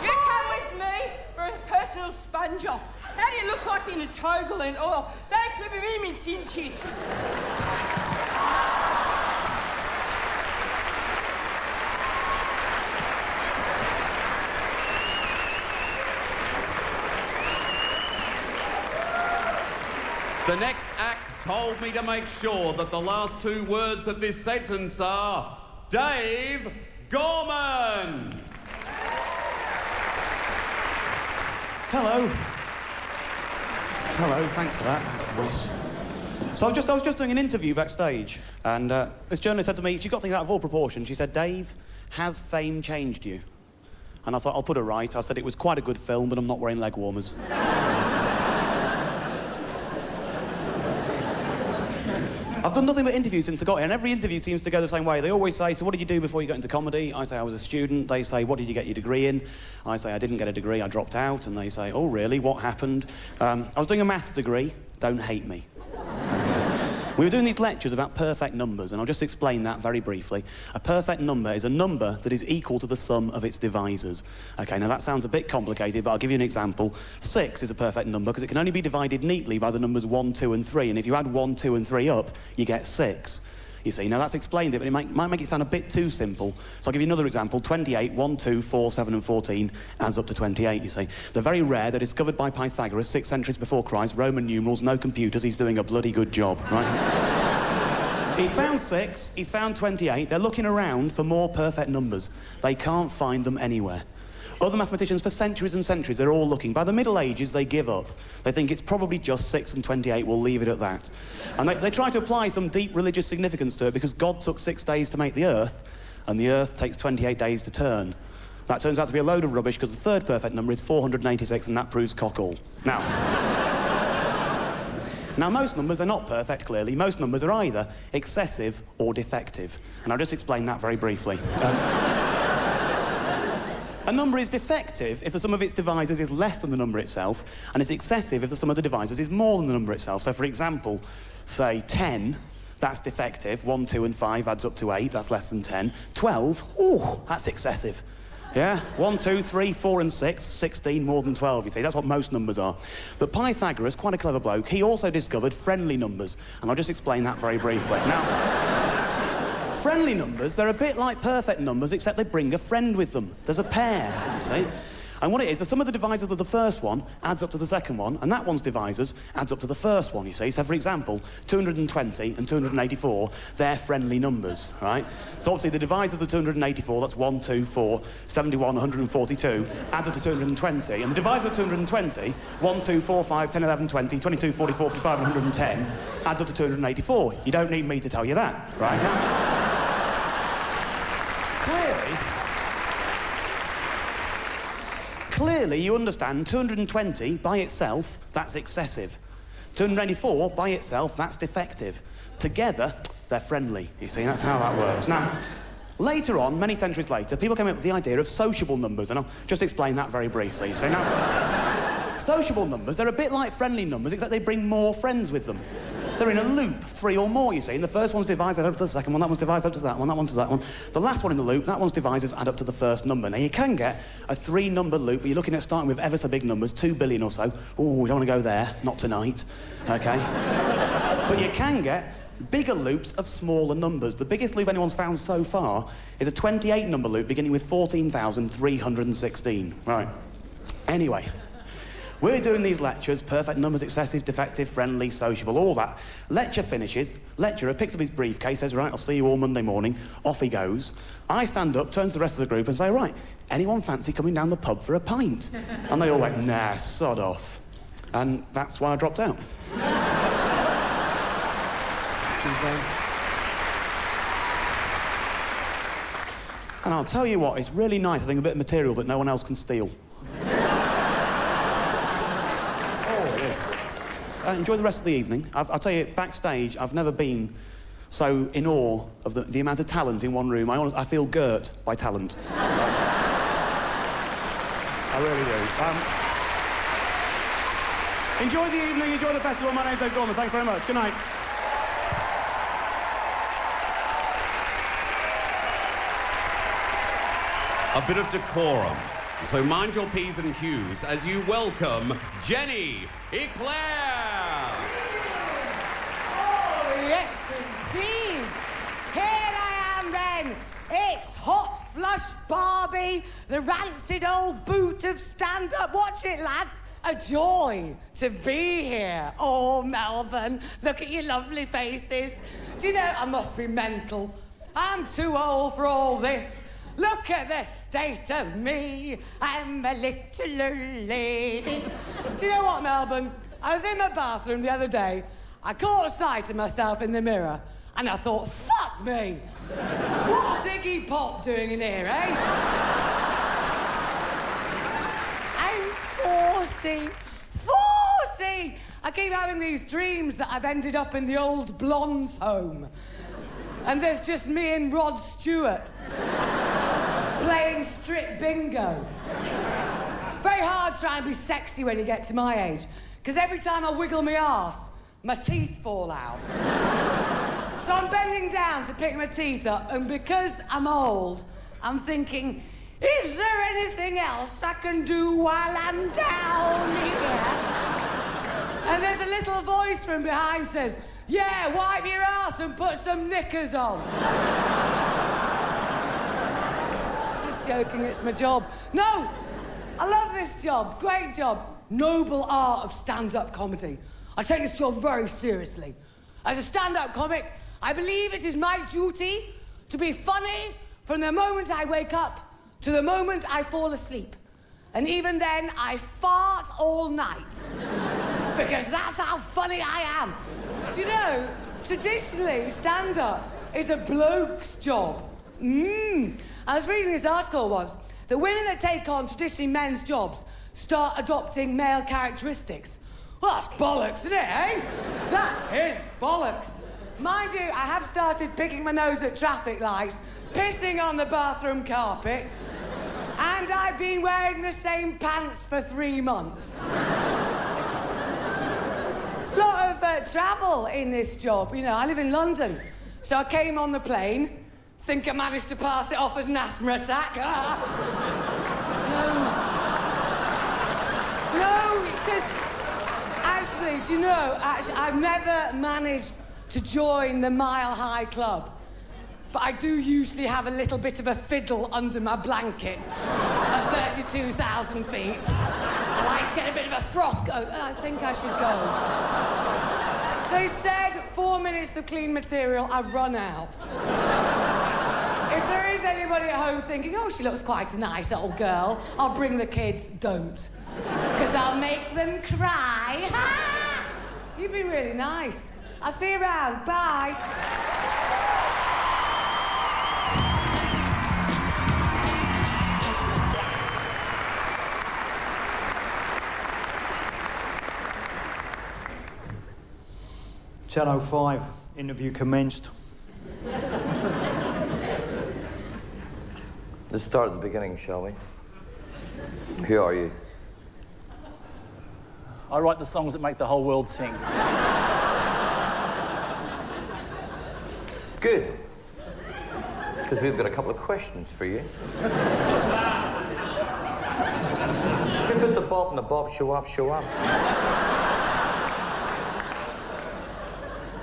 You come with me for a personal sponge off. How do you look like in a togal and oil? Thanks for being me, Cinchi. The next act told me to make sure that the last two words of this sentence are Dave Gorman. Hello. Hello, thanks for that. That's nice. So I was just doing an interview backstage, and this journalist said to me, she got things out of all proportion. She said, Dave, has fame changed you? And I thought, I'll put her right. I said, it was quite a good film, but I'm not wearing leg warmers. I've done nothing but interviews since I got here, and every interview seems to go the same way. They always say, so what did you do before you got into comedy? I say, I was a student. They say, what did you get your degree in? I say, I didn't get a degree, I dropped out. And they say, oh, really? What happened? I was doing a maths degree. Don't hate me. We were doing these lectures about perfect numbers, and I'll just explain that very briefly. A perfect number is a number that is equal to the sum of its divisors. Okay, now that sounds a bit complicated, but I'll give you an example. 6 is a perfect number because it can only be divided neatly by the numbers 1, 2, and 3, and if you add 1, 2, and 3 up, you get 6. You see, now that's explained it, but it might make it sound a bit too simple. So I'll give you another example. 28, 1, 2, 4, 7, and 14 adds up to 28, you see. They're very rare. They're discovered by Pythagoras 6 centuries before Christ. Roman numerals, no computers. He's doing a bloody good job, right? He's found 6, he's found 28. They're looking around for more perfect numbers. They can't find them anywhere. Other mathematicians for centuries and centuries, they're all looking. By the Middle Ages, they give up. They think it's probably just 6 and 28, we'll leave it at that. And they try to apply some deep religious significance to it because God took 6 days to make the Earth, and the Earth takes 28 days to turn. That turns out to be a load of rubbish because the third perfect number is 486, and that proves cock all. Now, most numbers are not perfect, clearly. Most numbers are either excessive or defective. And I'll just explain that very briefly. A number is defective if the sum of its divisors is less than the number itself, and it's excessive if the sum of the divisors is more than the number itself. So, for example, say 10, that's defective. 1, 2, and 5 adds up to 8, that's less than 10. 12, ooh, that's excessive. Yeah? 1, 2, 3, 4, and 6, 16 more than 12, you see. That's what most numbers are. But Pythagoras, quite a clever bloke, he also discovered friendly numbers, and I'll just explain that very briefly. Now, friendly numbers, they're a bit like perfect numbers, except they bring a friend with them. There's a pair, you see. And what it is, the sum of the divisors of the first one adds up to the second one, and that one's divisors adds up to the first one, you see. So, for example, 220 and 284, they're friendly numbers, right? So, obviously, the divisors of 284, that's 1, 2, 4, 71, 142, adds up to 220. And the divisor of 220, 1, 2, 4, 5, 10, 11, 20, 22, 44, 55, and 110, adds up to 284. You don't need me to tell you that, right? Now, Clearly, you understand 220 by itself, that's excessive. 284 by itself, that's defective. Together, they're friendly. You see, that's how that works. Now, later on, many centuries later, people came up with the idea of sociable numbers, and I'll just explain that very briefly. So now, Sociable numbers, they're a bit like friendly numbers, except they bring more friends with them. They're in a loop, 3 or more, you see, and the first one's divisors add up to the second one, that one's divisors up to that one, that one to that one. The last one in the loop, that one's divisors add up to the first number. Now, you can get a 3-number loop, but you're looking at starting with ever so big numbers, 2 billion or so. Oh, we don't want to go there, not tonight, OK? But you can get bigger loops of smaller numbers. The biggest loop anyone's found so far is a 28-number loop beginning with 14,316. Right. Anyway, we're doing these lectures, perfect numbers, excessive, defective, friendly, sociable, all that. Lecture finishes, lecturer picks up his briefcase, says, right, I'll see you all Monday morning. Off he goes. I stand up, turn to the rest of the group and say, right, anyone fancy coming down the pub for a pint? And they all went, nah, sod off. And that's why I dropped out. And I'll tell you what, it's really nice having a bit of material that no one else can steal. Oh, it is. Enjoy the rest of the evening. I'll tell you, backstage, I've never been so in awe of the amount of talent in one room. I feel girt by talent. I really do. Enjoy the evening, enjoy the festival. My name's Gorman. Thanks very much. Good night. A bit of decorum. So mind your P's and Q's as you welcome Jenny Eclair. Oh, yes, indeed. Here I am, then. It's Hot Flush Barbie, the rancid old boot of stand-up. Watch it, lads. A joy to be here. Oh, Melbourne, look at your lovely faces. Do you know, I must be mental. I'm too old for all this. Look at the state of me. I'm a little lady. Do you know what, Melbourne? I was in my bathroom the other day. I caught sight of myself in the mirror, and I thought, fuck me. What's Iggy Pop doing in here, eh? I'm 40. 40! I keep having these dreams that I've ended up in the old blondes' home. And there's just me and Rod Stewart playing strip bingo. Very hard trying to be sexy when you get to my age, because every time I wiggle my arse, my teeth fall out. So I'm bending down to pick my teeth up, and because I'm old, I'm thinking, is there anything else I can do while I'm down here? And there's a little voice from behind says, yeah, wipe your ass and put some knickers on. Just joking, it's my job. No, I love this job, great job. Noble art of stand-up comedy. I take this job very seriously. As a stand-up comic, I believe it is my duty to be funny from the moment I wake up to the moment I fall asleep. And even then, I fart all night. Because that's how funny I am. Do you know, traditionally, stand-up is a bloke's job. I was reading this article once, that women that take on traditionally men's jobs start adopting male characteristics. Well, that's bollocks, isn't it, eh? That is bollocks. Mind you, I have started picking my nose at traffic lights, pissing on the bathroom carpet, and I've been wearing the same pants for 3 months. There's a lot of travel in this job. You know, I live in London, so I came on the plane, think I managed to pass it off as an asthma attack. No, because actually, do you know, I've never managed to join the Mile High Club. But I do usually have a little bit of a fiddle under my blanket at 32,000 feet. I like to get a bit of a froth go. I think I should go. They said 4 minutes of clean material, I've run out. If there is anybody at home thinking, oh, she looks quite a nice old girl, I'll bring the kids, don't. Because I'll make them cry. You'd be really nice. I'll see you around. Bye. Channel 5, interview commenced. Let's start at the beginning, shall we? Who are you? I write the songs that make the whole world sing. Good. Because we've got a couple of questions for you. Who put the bop and the bop show up, show up?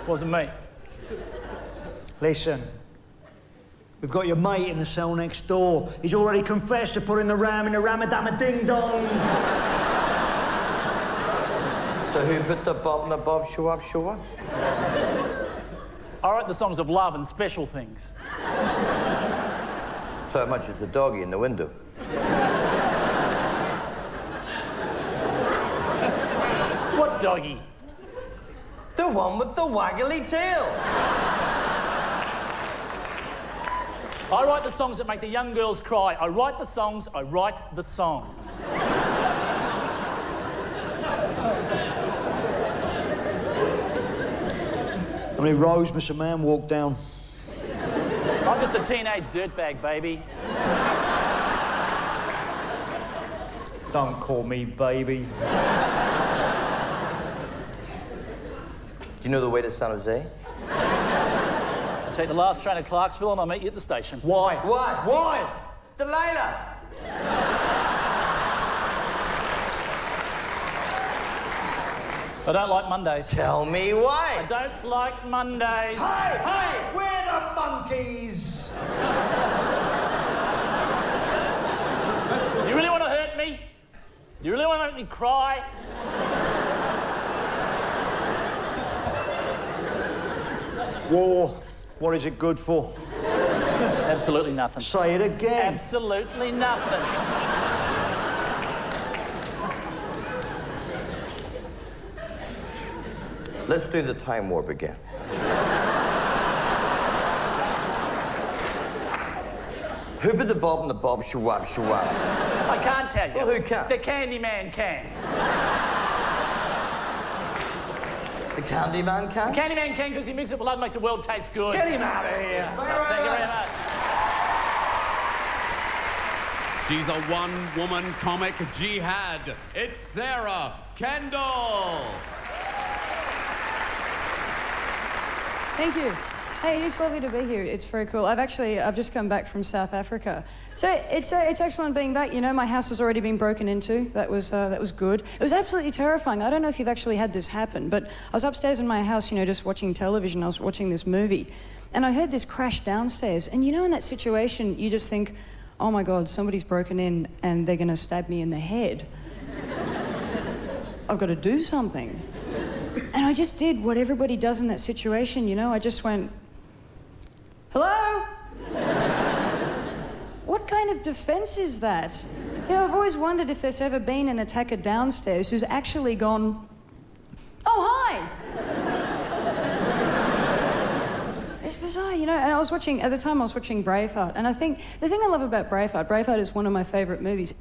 Wasn't me. Listen, we've got your mate in the cell next door. He's already confessed to putting the ram in the ramadama ding-dong. So who put the bop and the bop show up, show up? I write the songs of love and special things. So much as the doggy in the window. What doggy? The one with the waggly tail. I write the songs that make the young girls cry. I write the songs, I write the songs. How many rows must a man walk down? I'm just a teenage dirtbag, baby. Don't call me baby. Do you know the way to San Jose? I'll take the last train to Clarksville and I'll meet you at the station. Why? Why? Why? Delilah! I don't like Mondays. Tell me why. I don't like Mondays. Hey, hey, we're the monkeys! You really want to hurt me? You really want to make me cry? War, what is it good for? Absolutely nothing. Say it again. Absolutely nothing. Let's do the time warp again. Who put the bob and the bob show up, show up? I can't tell you. Well, who can? The Candyman can. The Candyman can? The Candyman can because he mixes it with love, makes the world taste good. Get him out of here. Thank you very much. She's a one-woman comic jihad. It's Sarah Kendall. Thank you. Hey, it's lovely to be here. It's very cool. I've just come back from South Africa. So it's excellent being back. You know, my house has already been broken into. That was good. It was absolutely terrifying. I don't know if you've actually had this happen, but I was upstairs in my house, you know, just watching television. I was watching this movie, and I heard this crash downstairs. And you know, in that situation, you just think, oh my God, somebody's broken in and they're going to stab me in the head. I've got to do something. And I just did what everybody does in that situation, you know? I just went, hello? What kind of defense is that? You know, I've always wondered if there's ever been an attacker downstairs who's actually gone, oh, hi! It's bizarre, you know? And at the time I was watching Braveheart, and I think, the thing I love about Braveheart is one of my favourite movies.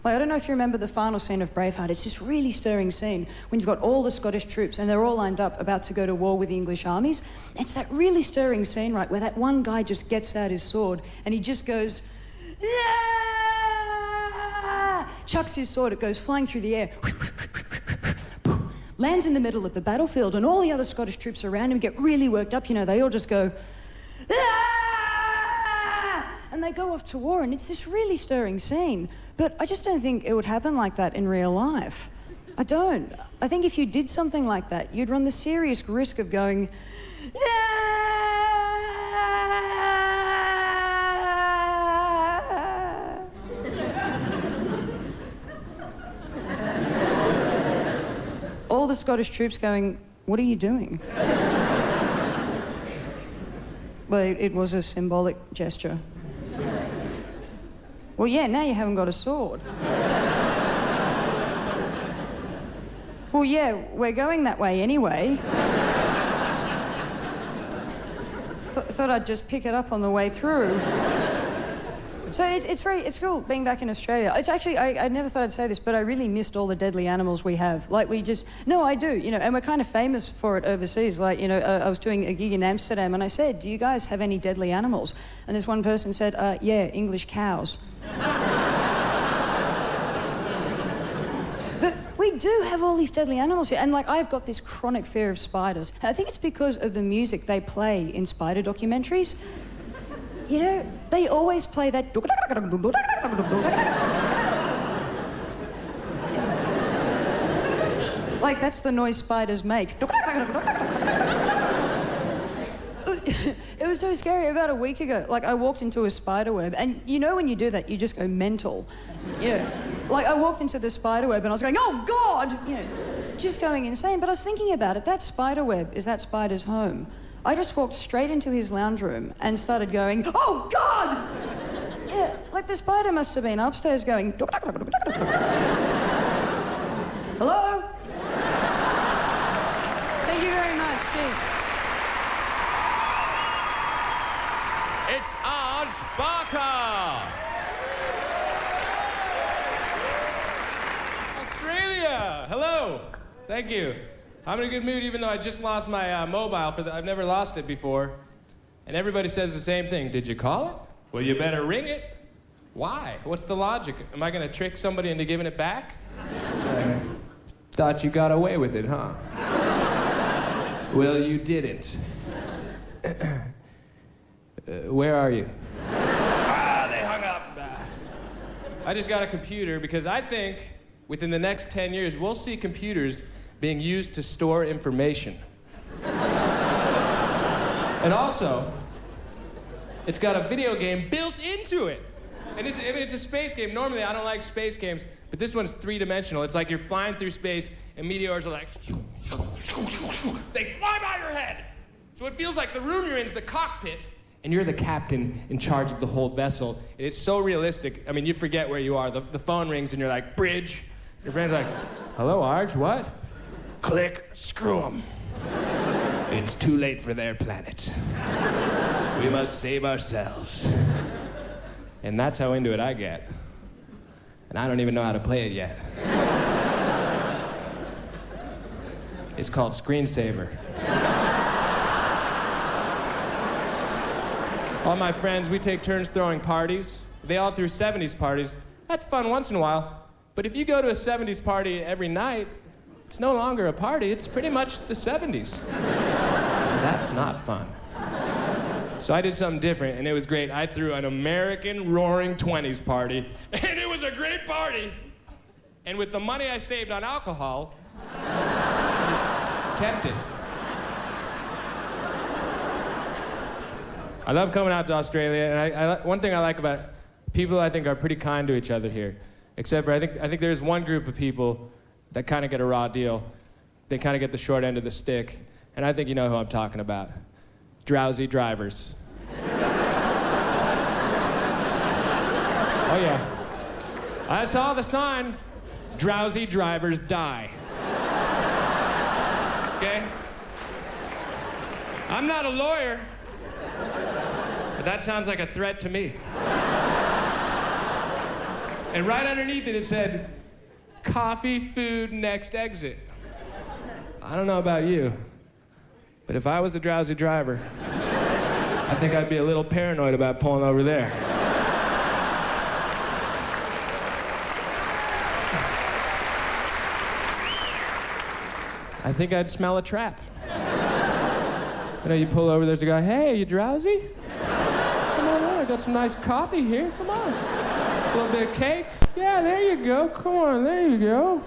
Like, I don't know if you remember the final scene of Braveheart. It's this really stirring scene when you've got all the Scottish troops and they're all lined up about to go to war with the English armies. It's that really stirring scene, right, where that one guy just gets out his sword and he just goes, yeah! Chucks his sword, it goes flying through the air, lands in the middle of the battlefield, and all the other Scottish troops around him get really worked up. You know, they all just go, ah! And they go off to war, and it's this really stirring scene. But I just don't think it would happen like that in real life. I don't. I think if you did something like that, you'd run the serious risk of going, all the Scottish troops going, what are you doing? Well, it was a symbolic gesture. Well, yeah, now you haven't got a sword. Well, yeah, we're going that way anyway. Thought I'd just pick it up on the way through. So it's cool being back in Australia. It's actually, I never thought I'd say this, but I really missed all the deadly animals we have. Like, no, I do, you know, and we're kind of famous for it overseas. Like, you know, I was doing a gig in Amsterdam and I said, do you guys have any deadly animals? And this one person said, yeah, English cows. But we we do have all these deadly animals here. And, like, I've got this chronic fear of spiders. And I think it's because of the music they play in spider documentaries. You know, they always play that... Like, that's the noise spiders make. It was so scary. About a week ago, like, I walked into a spider web, and you know when you do that, you just go mental. Yeah. Like, I walked into the spider web, and I was going, oh, God! You know, just going insane. But I was thinking about it. That spider web is that spider's home. I just walked straight into his lounge room and started going, oh, God! Yeah, like, the spider must have been upstairs going... Hello? Thank you very much. Cheers. It's Arj Barker! Australia! Hello! Thank you. I'm in a good mood even though I just lost my mobile. I've never lost it before. And everybody says the same thing. Did you call it? Well, you better ring it. Why? What's the logic? Am I going to trick somebody into giving it back? Thought you got away with it, huh? Well, you didn't. Where are you? They hung up. I just got a computer because I think within the next 10 years, we'll see computers being used to store information. And also, it's got a video game built into it. And it's a space game. Normally, I don't like space games, but this one's three-dimensional. It's like you're flying through space, and meteors are like... They fly by your head! So it feels like the room you're in is the cockpit, and you're the captain in charge of the whole vessel. And it's so realistic. I mean, you forget where you are. The phone rings, and you're like, bridge. Your friend's like, hello, Arj, what? Click, screw 'em. It's too late for their planet. We must save ourselves. And that's how into it I get. And I don't even know how to play it yet. It's called Screensaver. All my friends, we take turns throwing parties. They all threw 70s parties. That's fun once in a while. But if you go to a 70s party every night, it's no longer a party, it's pretty much the 70s. That's not fun. So I did something different, and it was great. I threw an American Roaring 20s party, and it was a great party. And with the money I saved on alcohol, I just kept it. I love coming out to Australia, and one thing I like about it, people I think are pretty kind to each other here. Except for I think there's one group of people that kind of get a raw deal. They kind of get the short end of the stick. And I think you know who I'm talking about. Drowsy drivers. Oh yeah. I saw the sign, drowsy drivers die. Okay? I'm not a lawyer, but that sounds like a threat to me. And right underneath it, it said, coffee, food, next exit. I don't know about you, but if I was a drowsy driver, I think I'd be a little paranoid about pulling over there. I think I'd smell a trap. You know, you pull over, there's a guy, hey, are you drowsy? Come on in, I got some nice coffee here, come on. A little bit of cake? Yeah, there you go. Come on, there you go.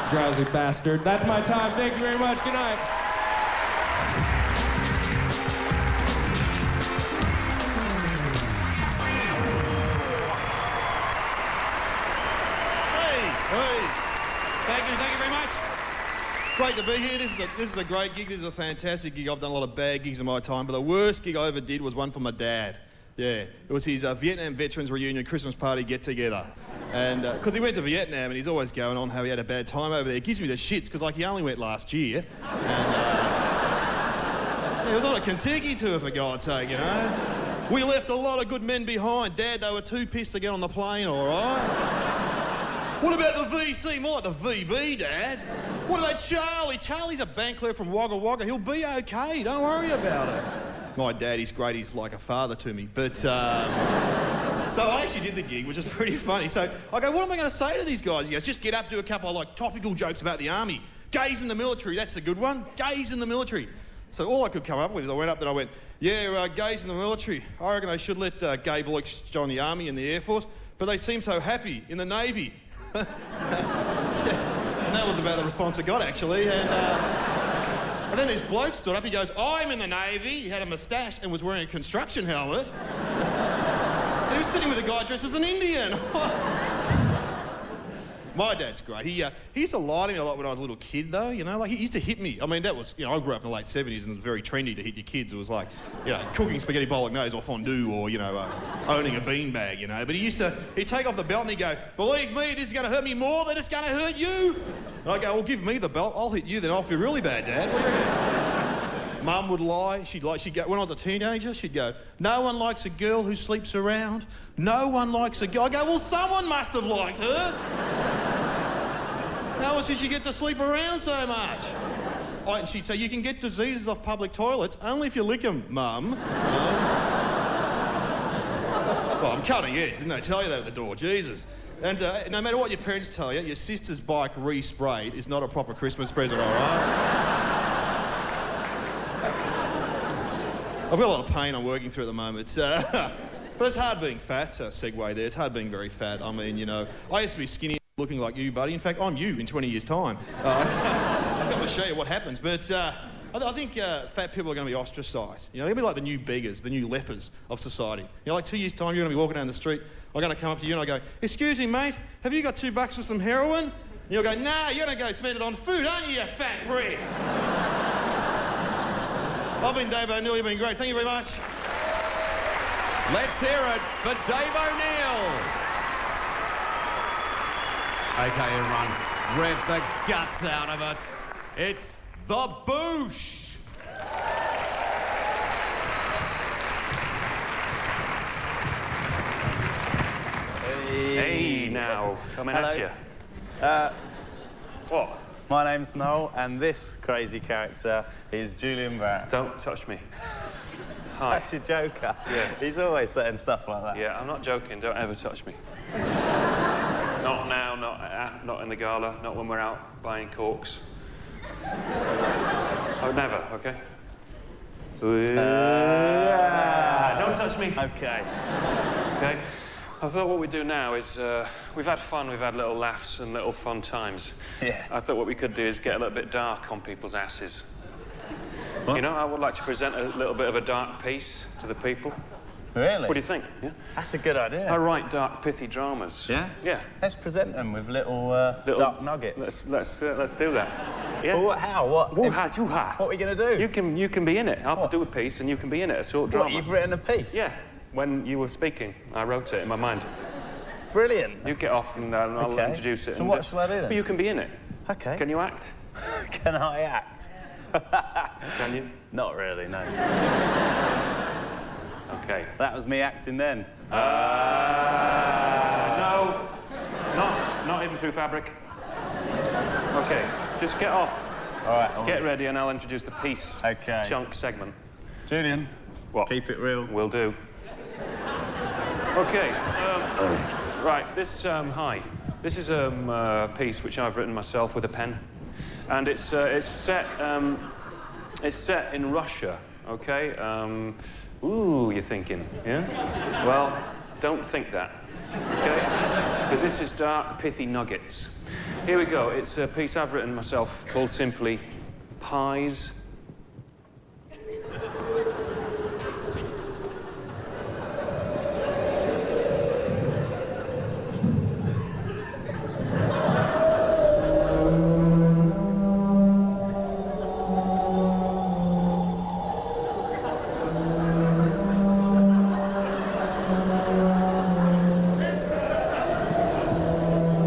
Drowsy bastard. That's my time. Thank you very much. Good night. Hey. Thank you very much. Great to be here. This is a great gig. This is a fantastic gig. I've done a lot of bad gigs in my time, but the worst gig I ever did was one for my dad. Yeah, it was his Vietnam Veterans Reunion Christmas party get-together. And, because he went to Vietnam and he's always going on how he had a bad time over there. It gives me the shits, because, like, he only went last year. And, yeah, it was on a Kentucky tour, for God's sake, you know. We left a lot of good men behind. Dad, they were too pissed to get on the plane, all right? What about the VC? More like the VB, Dad. What about Charlie? Charlie's a bank clerk from Wagga Wagga. He'll be okay. Don't worry about it. My dad, he's great. He's like a father to me. But, So I actually did the gig, which is pretty funny. So I go, what am I going to say to these guys? He goes, just get up, do a couple of like topical jokes about the army. Gays in the military, that's a good one. Gays in the military. So all I could come up with is I went up and I went, yeah, gays in the military. I reckon they should let gay blokes join the army and the Air Force, but they seem so happy in the Navy. And that was about the response I got, actually. And then this bloke stood up, he goes, I'm in the Navy. He had a moustache and was wearing a construction helmet. And he was sitting with a guy dressed as an Indian. My dad's great. He used to lie to me a lot when I was a little kid, though, you know, like he used to hit me. I mean, that was, you know, I grew up in the late 70s and it was very trendy to hit your kids. It was like, you know, cooking spaghetti bolognese or fondue or, you know, owning a beanbag, you know. But he'd take off the belt and he'd go, believe me, this is going to hurt me more than it's going to hurt you. And I go, well, give me the belt, I'll hit you, then I'll feel really bad, Dad. What do you reckon? Mum would lie. She'd go, when I was a teenager, she'd go, no one likes a girl who sleeps around. No one likes a girl. I go, well, someone must have liked her. How else did she get to sleep around so much? Oh, and she'd say, you can get diseases off public toilets only if you lick them, Mum. Well, I'm cutting edge, didn't they tell you that at the door? Jesus. And no matter what your parents tell you, your sister's bike re-sprayed is not a proper Christmas present, all right? I've got a lot of pain I'm working through at the moment. But it's hard being fat, segue there. It's hard being very fat. I mean, you know, I used to be skinny looking like you, buddy. In fact, I'm you in 20 years' time. I've got to show you what happens. But I think fat people are going to be ostracised. You know, they're going to be like the new beggars, the new lepers of society. You know, like 2 years' time, you're going to be walking down the street. I'm going to come up to you and I go, excuse me, mate, have you got $2 for some heroin? And you'll go, nah, you're going to go spend it on food, aren't you, you fat prick? I've been Dave O'Neill, you've been great. Thank you very much. Let's hear it for Dave O'Neill. Okay, everyone, rev the guts out of it. It's the Boosh. Hey now, coming at you. What? My name's Noel, and this crazy character is Julian Barrett. Don't touch me. Such a joker. Yeah. He's always saying stuff like that. Yeah, I'm not joking. Don't ever touch me. Not now, not in the gala, not when we're out buying corks. Oh, never, okay? Don't touch me. Okay. Okay? I thought what we'd do now is, we've had fun, we've had little laughs and little fun times. Yeah. I thought what we could do is get a little bit dark on people's asses. What? You know, I would like to present a little bit of a dark piece to the people. Really? What do you think? Yeah? That's a good idea. I write dark, pithy dramas. Yeah? Yeah. Let's present them with little dark nuggets. Let's do that. Yeah. Well, how? What? What are we going to do? You can be in it. I'll do a piece and you can be in it, a short drama. What, you've written a piece? Yeah. When you were speaking, I wrote it in my mind. Brilliant. You get off and I'll introduce it. So what shall I do then? Well, you can be in it. Okay. Can you act? Can I act? Can you? Not really, no. Okay. That was me acting then. No. Not even through fabric. Okay. Just get off. All right. Get ready and I'll introduce the piece. Okay. Chunk segment. Julian. What? Keep it real. Will do. Okay. Right. This hi. This is a piece which I've written myself with a pen, and it's set in Russia. Okay. Ooh, you're thinking, yeah? Well, don't think that. Okay. Because this is dark, pithy nuggets. Here we go. It's a piece I've written myself called simply Pies.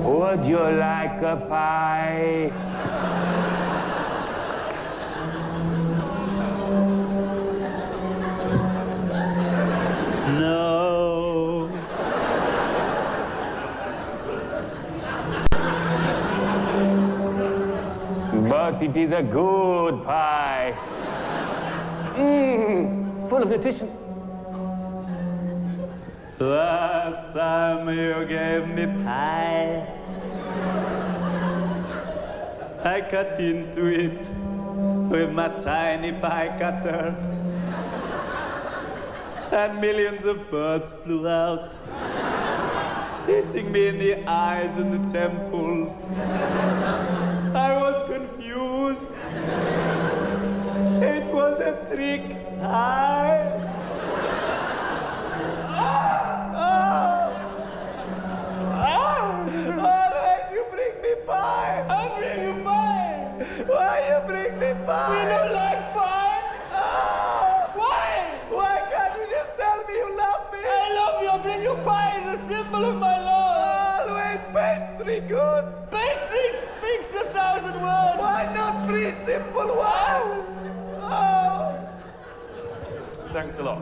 Would you like a pie? No. But it is a good pie. Full of nutrition. Last time you gave me pie, I cut into it with my tiny pie cutter, and millions of birds flew out, hitting me in the eyes and the temples. I was confused. It was a trick pie. Why you bring me pie? I bring you pie. Why you bring me pie? We don't like pie. Why? Why can't you just tell me you love me? I love you. I bring you pie. It's a symbol of my love. Always pastry goods. Pastry speaks 1,000 words. Why not 3 simple words? Oh. Thanks a lot.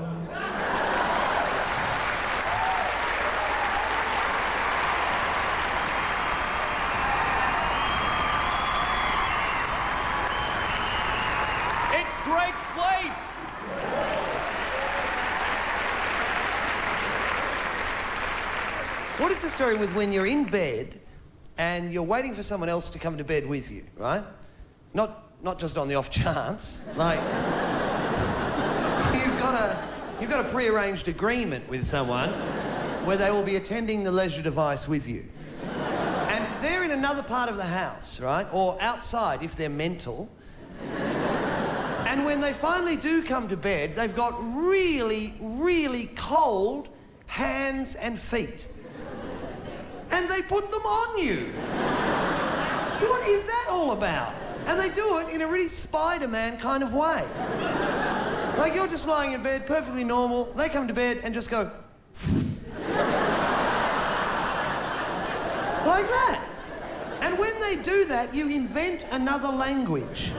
Great Fleet! What is the story with when you're in bed and you're waiting for someone else to come to bed with you, right? Not just on the off chance, like you've got a pre-arranged agreement with someone where they will be attending the leisure device with you. And they're in another part of the house, right? Or outside if they're mental. And when they finally do come to bed, they've got really, really cold hands and feet. And they put them on you. What is that all about? And they do it in a really Spider-Man kind of way. Like you're just lying in bed, perfectly normal. They come to bed and just go... like that. And when they do that, you invent another language.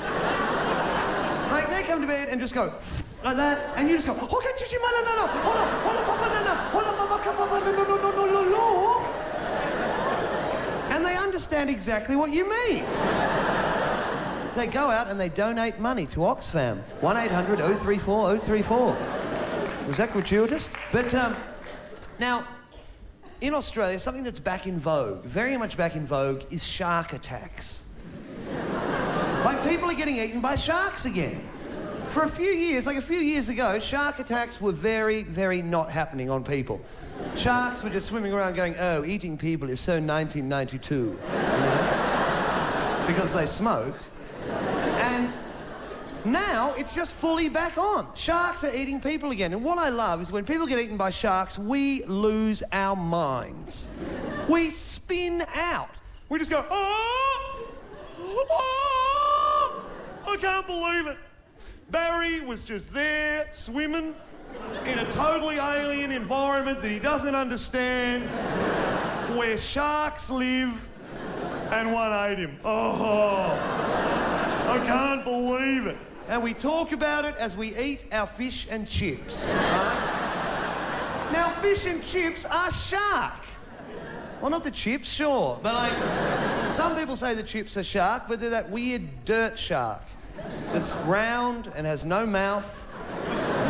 Like, they come to bed and just go, like that, and you just go, okay, chichi, no, hold on, papa, no. And they understand exactly what you mean. They go out and they donate money to Oxfam. 1-800-034-034. Was that gratuitous? But, now, in Australia, something that's back in vogue, very much back in vogue, is shark attacks. Like, people are getting eaten by sharks again. For a few years ago, shark attacks were very, very not happening on people. Sharks were just swimming around going, oh, eating people is so 1992, you know? Because they smoke. And now it's just fully back on. Sharks are eating people again. And what I love is when people get eaten by sharks, we lose our minds. We spin out. We just go, oh! Oh! I can't believe it. Barry was just there, swimming, in a totally alien environment that he doesn't understand, where sharks live, and one ate him. Oh, I can't believe it. And we talk about it as we eat our fish and chips, right? Now, fish and chips are shark. Well, not the chips, sure, but like, some people say the chips are shark, but they're that weird dirt shark that's round and has no mouth,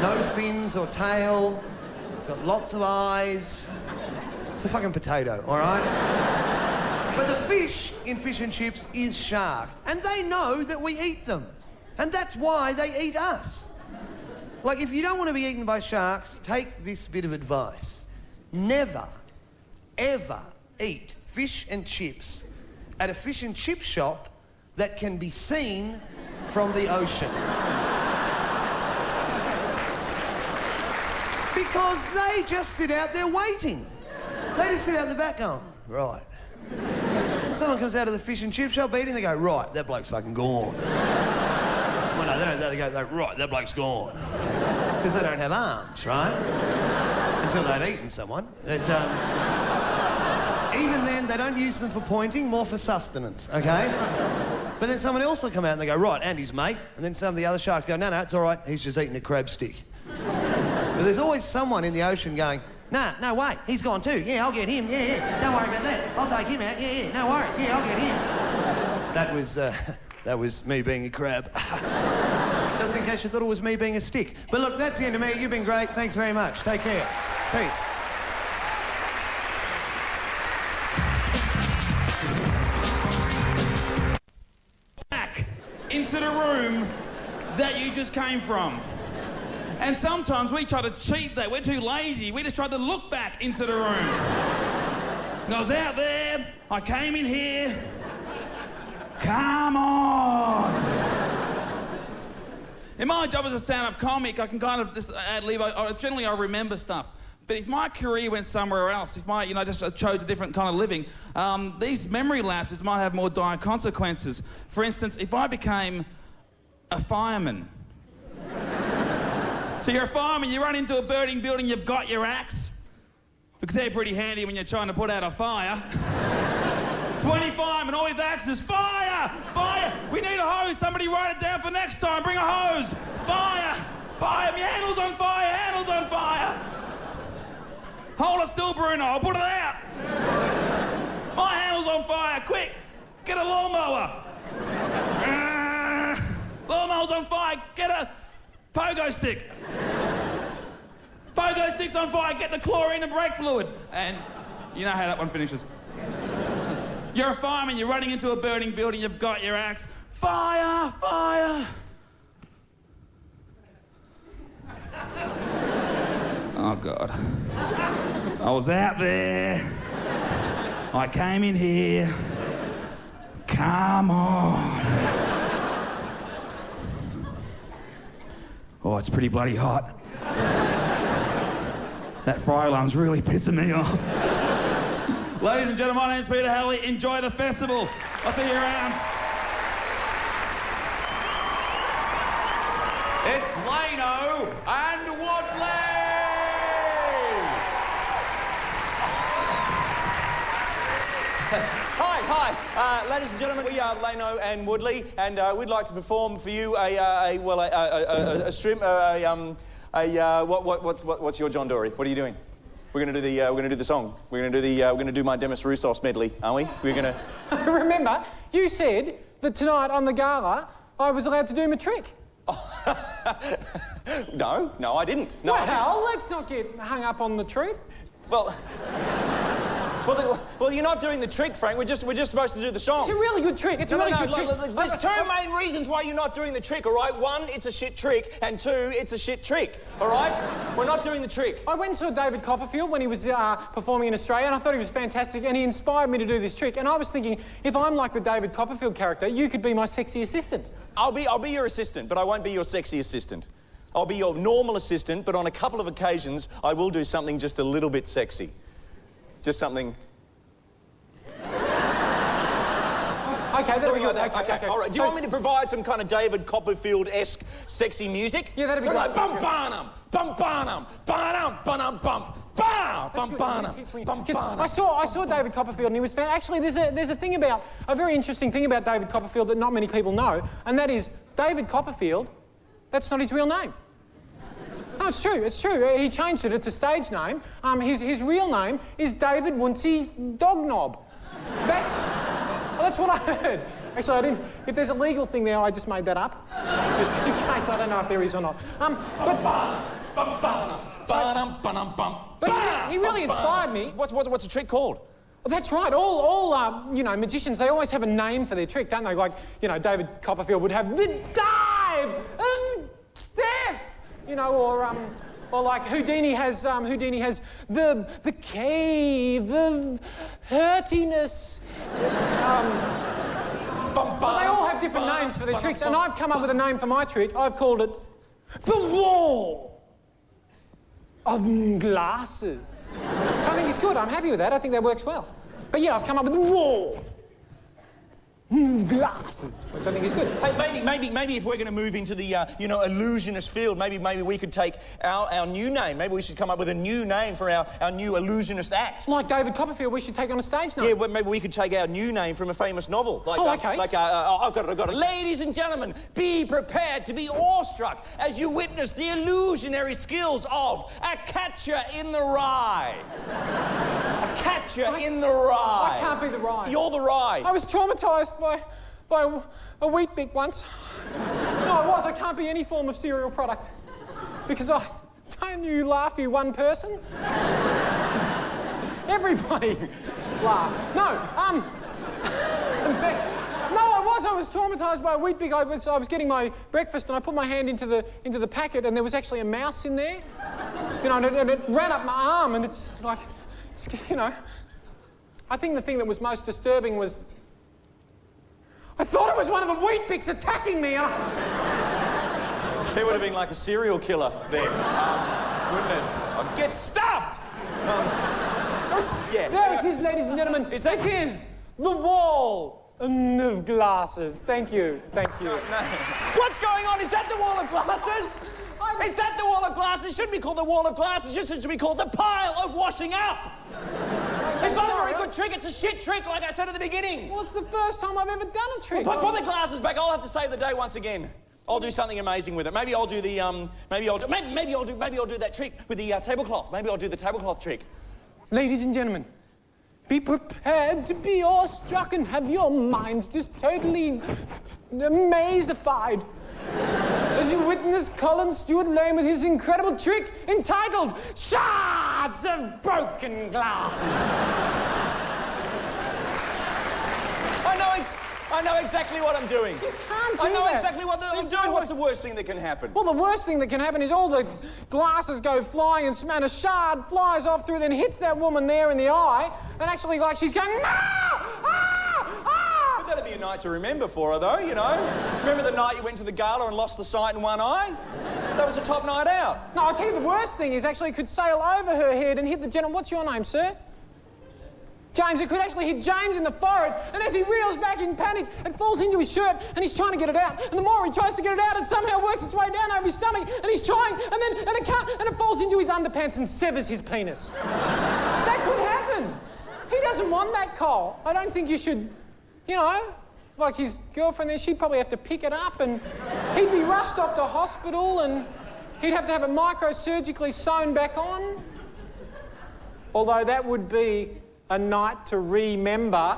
no fins or tail, it's got lots of eyes. It's a fucking potato, all right? But the fish in fish and chips is shark, and they know that we eat them, and that's why they eat us. Like, if you don't want to be eaten by sharks, take this bit of advice. Never, ever eat fish and chips at a fish and chip shop that can be seen from the ocean. Because they just sit out there waiting. They just sit out the back going, right. Someone comes out of the fish and chip shop eating, they go, right, that bloke's fucking gone. Well, no, they don't, they go, right, that bloke's gone. Because they don't have arms, right? Until they've eaten someone. Even then, they don't use them for pointing, more for sustenance, okay? But then someone else will come out and they go, right, and his mate. And then some of the other sharks go, no, it's all right, he's just eating a crab stick. But there's always someone in the ocean going, no, wait, he's gone too. Yeah, I'll get him, yeah, don't worry about that. I'll take him out, yeah, no worries, yeah, I'll get him. That was me being a crab. Just in case you thought it was me being a stick. But look, that's the end of me. You've been great. Thanks very much. Take care. Peace. into the room that you just came from. And sometimes we try to cheat that. We're too lazy. We just try to look back into the room. And I was out there, I came in here. Come on. In my job as a stand-up comic, I can kind of just ad-lib. Generally, I remember stuff. But if my career went somewhere else, if I, just chose a different kind of living, these memory lapses might have more dire consequences. For instance, if I became a fireman. So you're a fireman, you run into a burning building, you've got your axe, because they're pretty handy when you're trying to put out a fire. 20 firemen, all with axes. Fire! Fire! We need a hose. Somebody write it down for next time. Bring a hose. Fire! Fire! My handle's on fire! Handle's on fire! Hold it still, Bruno. I'll put it out. My handle's on fire. Quick! Get a lawnmower. Lawnmower's on fire. Get a pogo stick. Pogo stick's on fire. Get the chlorine and brake fluid. And you know how that one finishes. You're a fireman, you're running into a burning building, you've got your axe. Fire! Fire! Oh, God. I was out there. I came in here. Come on. Oh, it's pretty bloody hot. That fire alarm's really pissing me off. Ladies and gentlemen, my name's Peter Halley. Enjoy the festival. I'll see you around. It's Lano and Woodley! Hi, ladies and gentlemen, we are Lano and Woodley, and we'd like to perform for you what's your John Dory? What are you doing? We're gonna do the song. We're gonna do my Demis Roussos medley, aren't we? We're gonna. Remember, you said that tonight on the gala I was allowed to do my trick. No, I didn't. No, well, let's not get hung up on the truth. Well, you're not doing the trick, Frank. We're just supposed to do the song. It's a really good trick. It's a really good trick. There's two main reasons why you're not doing the trick, all right? One, it's a shit trick, and two, it's a shit trick, all right? We're not doing the trick. I went and saw David Copperfield when he was performing in Australia, and I thought he was fantastic, and he inspired me to do this trick. And I was thinking, if I'm like the David Copperfield character, you could be my sexy assistant. I'll be your assistant, but I won't be your sexy assistant. I'll be your normal assistant, but on a couple of occasions, I will do something just a little bit sexy. Just something... Okay, that'll be good. Okay, all right. Do you want me to provide some kind of David Copperfield-esque sexy music? Yeah, that'd be great. Like bum-banum, bum-banum, bum-banum, bum-bum, bum-banum, bum-banum. I saw David Copperfield, and he was actually there's a thing about a very interesting thing about David Copperfield that not many people know, and that is David Copperfield. That's not his real name. No, it's true. It's true. He changed it. It's a stage name. His real name is David Wooncey Dogknob. That's what I heard. Actually, I didn't. If there's a legal thing there, I just made that up, just in case. I don't know if there is or not. But he really inspired me. What's the trick called? Well, that's right. All magicians, they always have a name for their trick, don't they? Like, David Copperfield would have the dive, death, or like Houdini has the cave of hurtiness. But they all have different names for their tricks, and I've come up with a name for my trick. I've called it the Wall of Glasses. Which I think is good. I'm happy with that. I think that works well. But yeah, I've come up with the Wall. Glasses, which I think is good. Hey, maybe if we're going to move into the, illusionist field, maybe we could take our new name. Maybe we should come up with a new name for our new illusionist act. Like David Copperfield, we should take on a stage name. Yeah, well, maybe we could take our new name from a famous novel. Like, okay. I've got it. Ladies and gentlemen, be prepared to be awestruck as you witness the illusionary skills of a catcher in the rye. A catcher in the rye. I can't be the rye. You're the rye. I was traumatised by a wheat bix once. No, I was. I can't be any form of cereal product. Because don't you laugh, you one person? Everybody laughed. No, I was was traumatised by a wheat bix. I was getting my breakfast and I put my hand into the packet and there was actually a mouse in there. You know, and it ran up my arm and it's like, it's, you know. I think the thing that was most disturbing was I thought it was one of the wheat bix attacking me. He would have been like a serial killer then, wouldn't it? Get stuffed! There it is, ladies and gentlemen. It is the wall of glasses. Thank you, thank you. What's going on? Is that the wall of glasses? Is that the wall of glasses? It shouldn't be called the wall of glasses. It should be called the pile of washing up. It's not a very good trick. It's a shit trick, like I said at the beginning. Well, it's the first time I've ever done a trick. Well, put the glasses back. I'll have to save the day once again. I'll do something amazing with it. Maybe I'll do the maybe I'll do that trick with the tablecloth. Maybe I'll do the tablecloth trick. Ladies and gentlemen, be prepared to be awestruck and have your minds just totally amazified as you witness Colin Stuart Lane with his incredible trick entitled Shards of Broken Glasses. I know exactly what I'm doing. You can't do I know that. exactly what I'm doing. What's the worst thing that can happen? Well, the worst thing that can happen is all the glasses go flying and a shard flies off through, then hits that woman there in the eye, and actually, like, she's going, no! But that'd be a night to remember for her, though, you know? Remember the night you went to the gala and lost the sight in one eye? That was a top night out. No, I'll tell you the worst thing is actually it could sail over her head and hit the gentleman. What's your name, sir? James. It could actually hit James in the forehead, and as he reels back in panic, it falls into his shirt, and he's trying to get it out. And the more he tries to get it out, it somehow works its way down over his stomach, and he's trying, and it can't, and it falls into his underpants and severs his penis. That could happen. He doesn't want that, Cole. I don't think you should, you know, like his girlfriend there, she'd probably have to pick it up, and he'd be rushed off to hospital, and he'd have to have it microsurgically sewn back on. Although that would be a night to remember.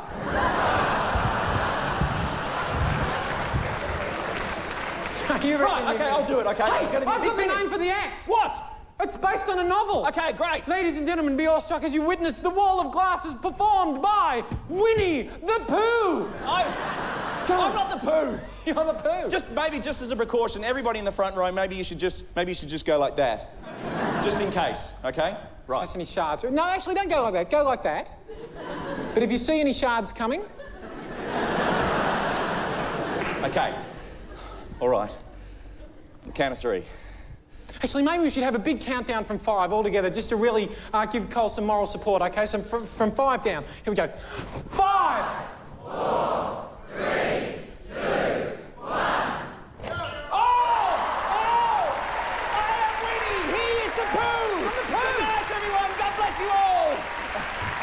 So you right, okay, I'll do it, okay? Hey, it's gonna be I've got the name for the act. What? It's based on a novel. Okay, great. Ladies and gentlemen, be awestruck as you witness The Wall of Glasses performed by Winnie the Pooh. I'm not the Pooh. You're the Pooh. Just as a precaution, everybody in the front row, maybe you should just go like that. Just in case, okay? Right. Any shards? No, actually, don't go like that. Go like that. But if you see any shards coming... Okay. All right. Count of three. Actually, maybe we should have a big countdown from 5 all together, just to really give Cole some moral support, okay? So from 5 down. Here we go. 5! 4, 3, 2, 1...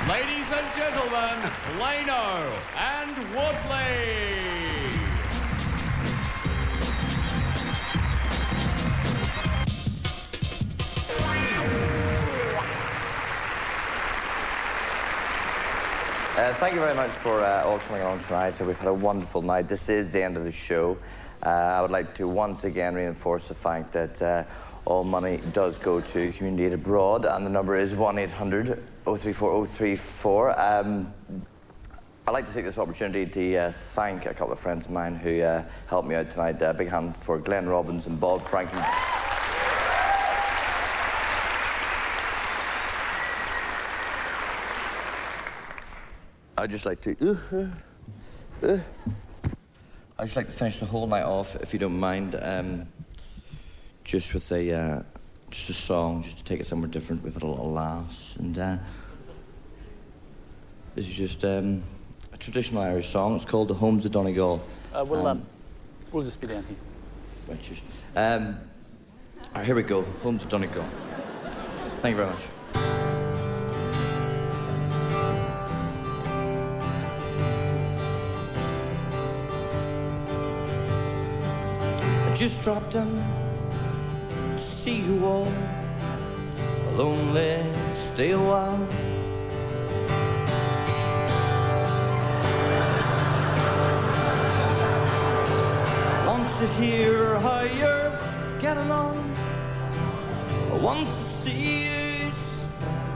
Ladies and gentlemen, Lano and Woodley. Thank you very much for all coming along tonight. We've had a wonderful night. This is the end of the show. I would like to once again reinforce the fact that all money does go to Community Aid Abroad, and the number is 1-800-034-034. I'd like to take this opportunity to thank a couple of friends of mine who helped me out tonight. A big hand for Glenn Robbins and Bob Franklin. I'd just like to finish the whole night off, if you don't mind, just with just a song, just to take it somewhere different with a little laughs. And this is just a traditional Irish song. It's called "The Homes of Donegal." We'll just be down here. Right, cheers. All right, here we go. Homes of Donegal. Thank you very much. I just dropped in to see you all. I'll only stay a while. I want to hear how you're getting on. I want to see you smile.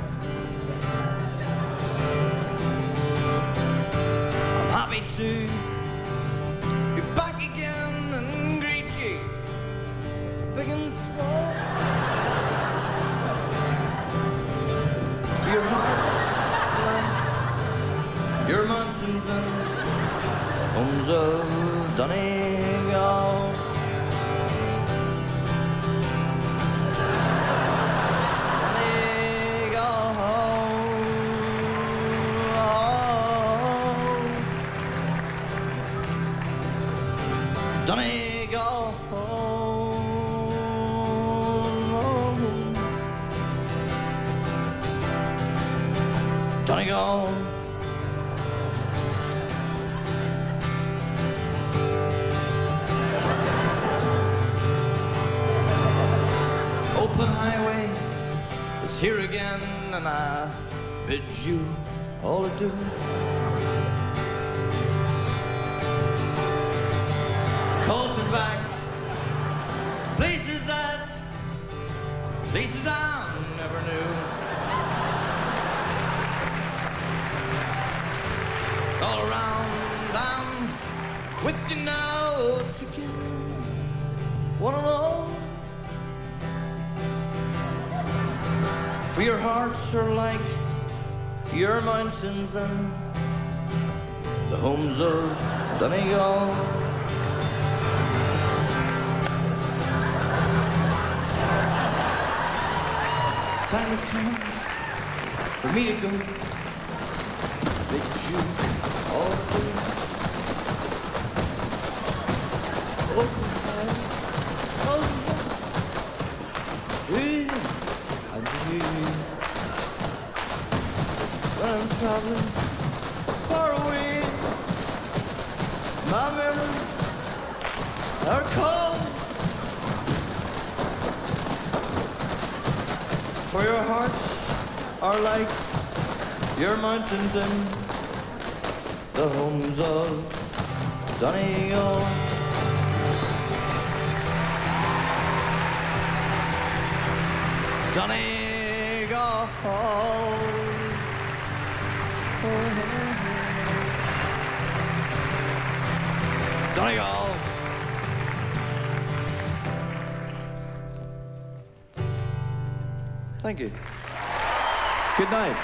I'm happy to be homes of Donegal. Donegal. Donegal. Open highway is here again, and I bid you all adieu. Calls me back to places I never knew. All around, I'm with you now together, one and all. For your hearts are like your mountains and the homes of Donegal. Time has come for me to go. Bid you all adieu. When I'm traveling far away, my memories are cold. For your hearts are like your mountains and the homes of Donegal. Donegal. Donegal. Thank you. Good night.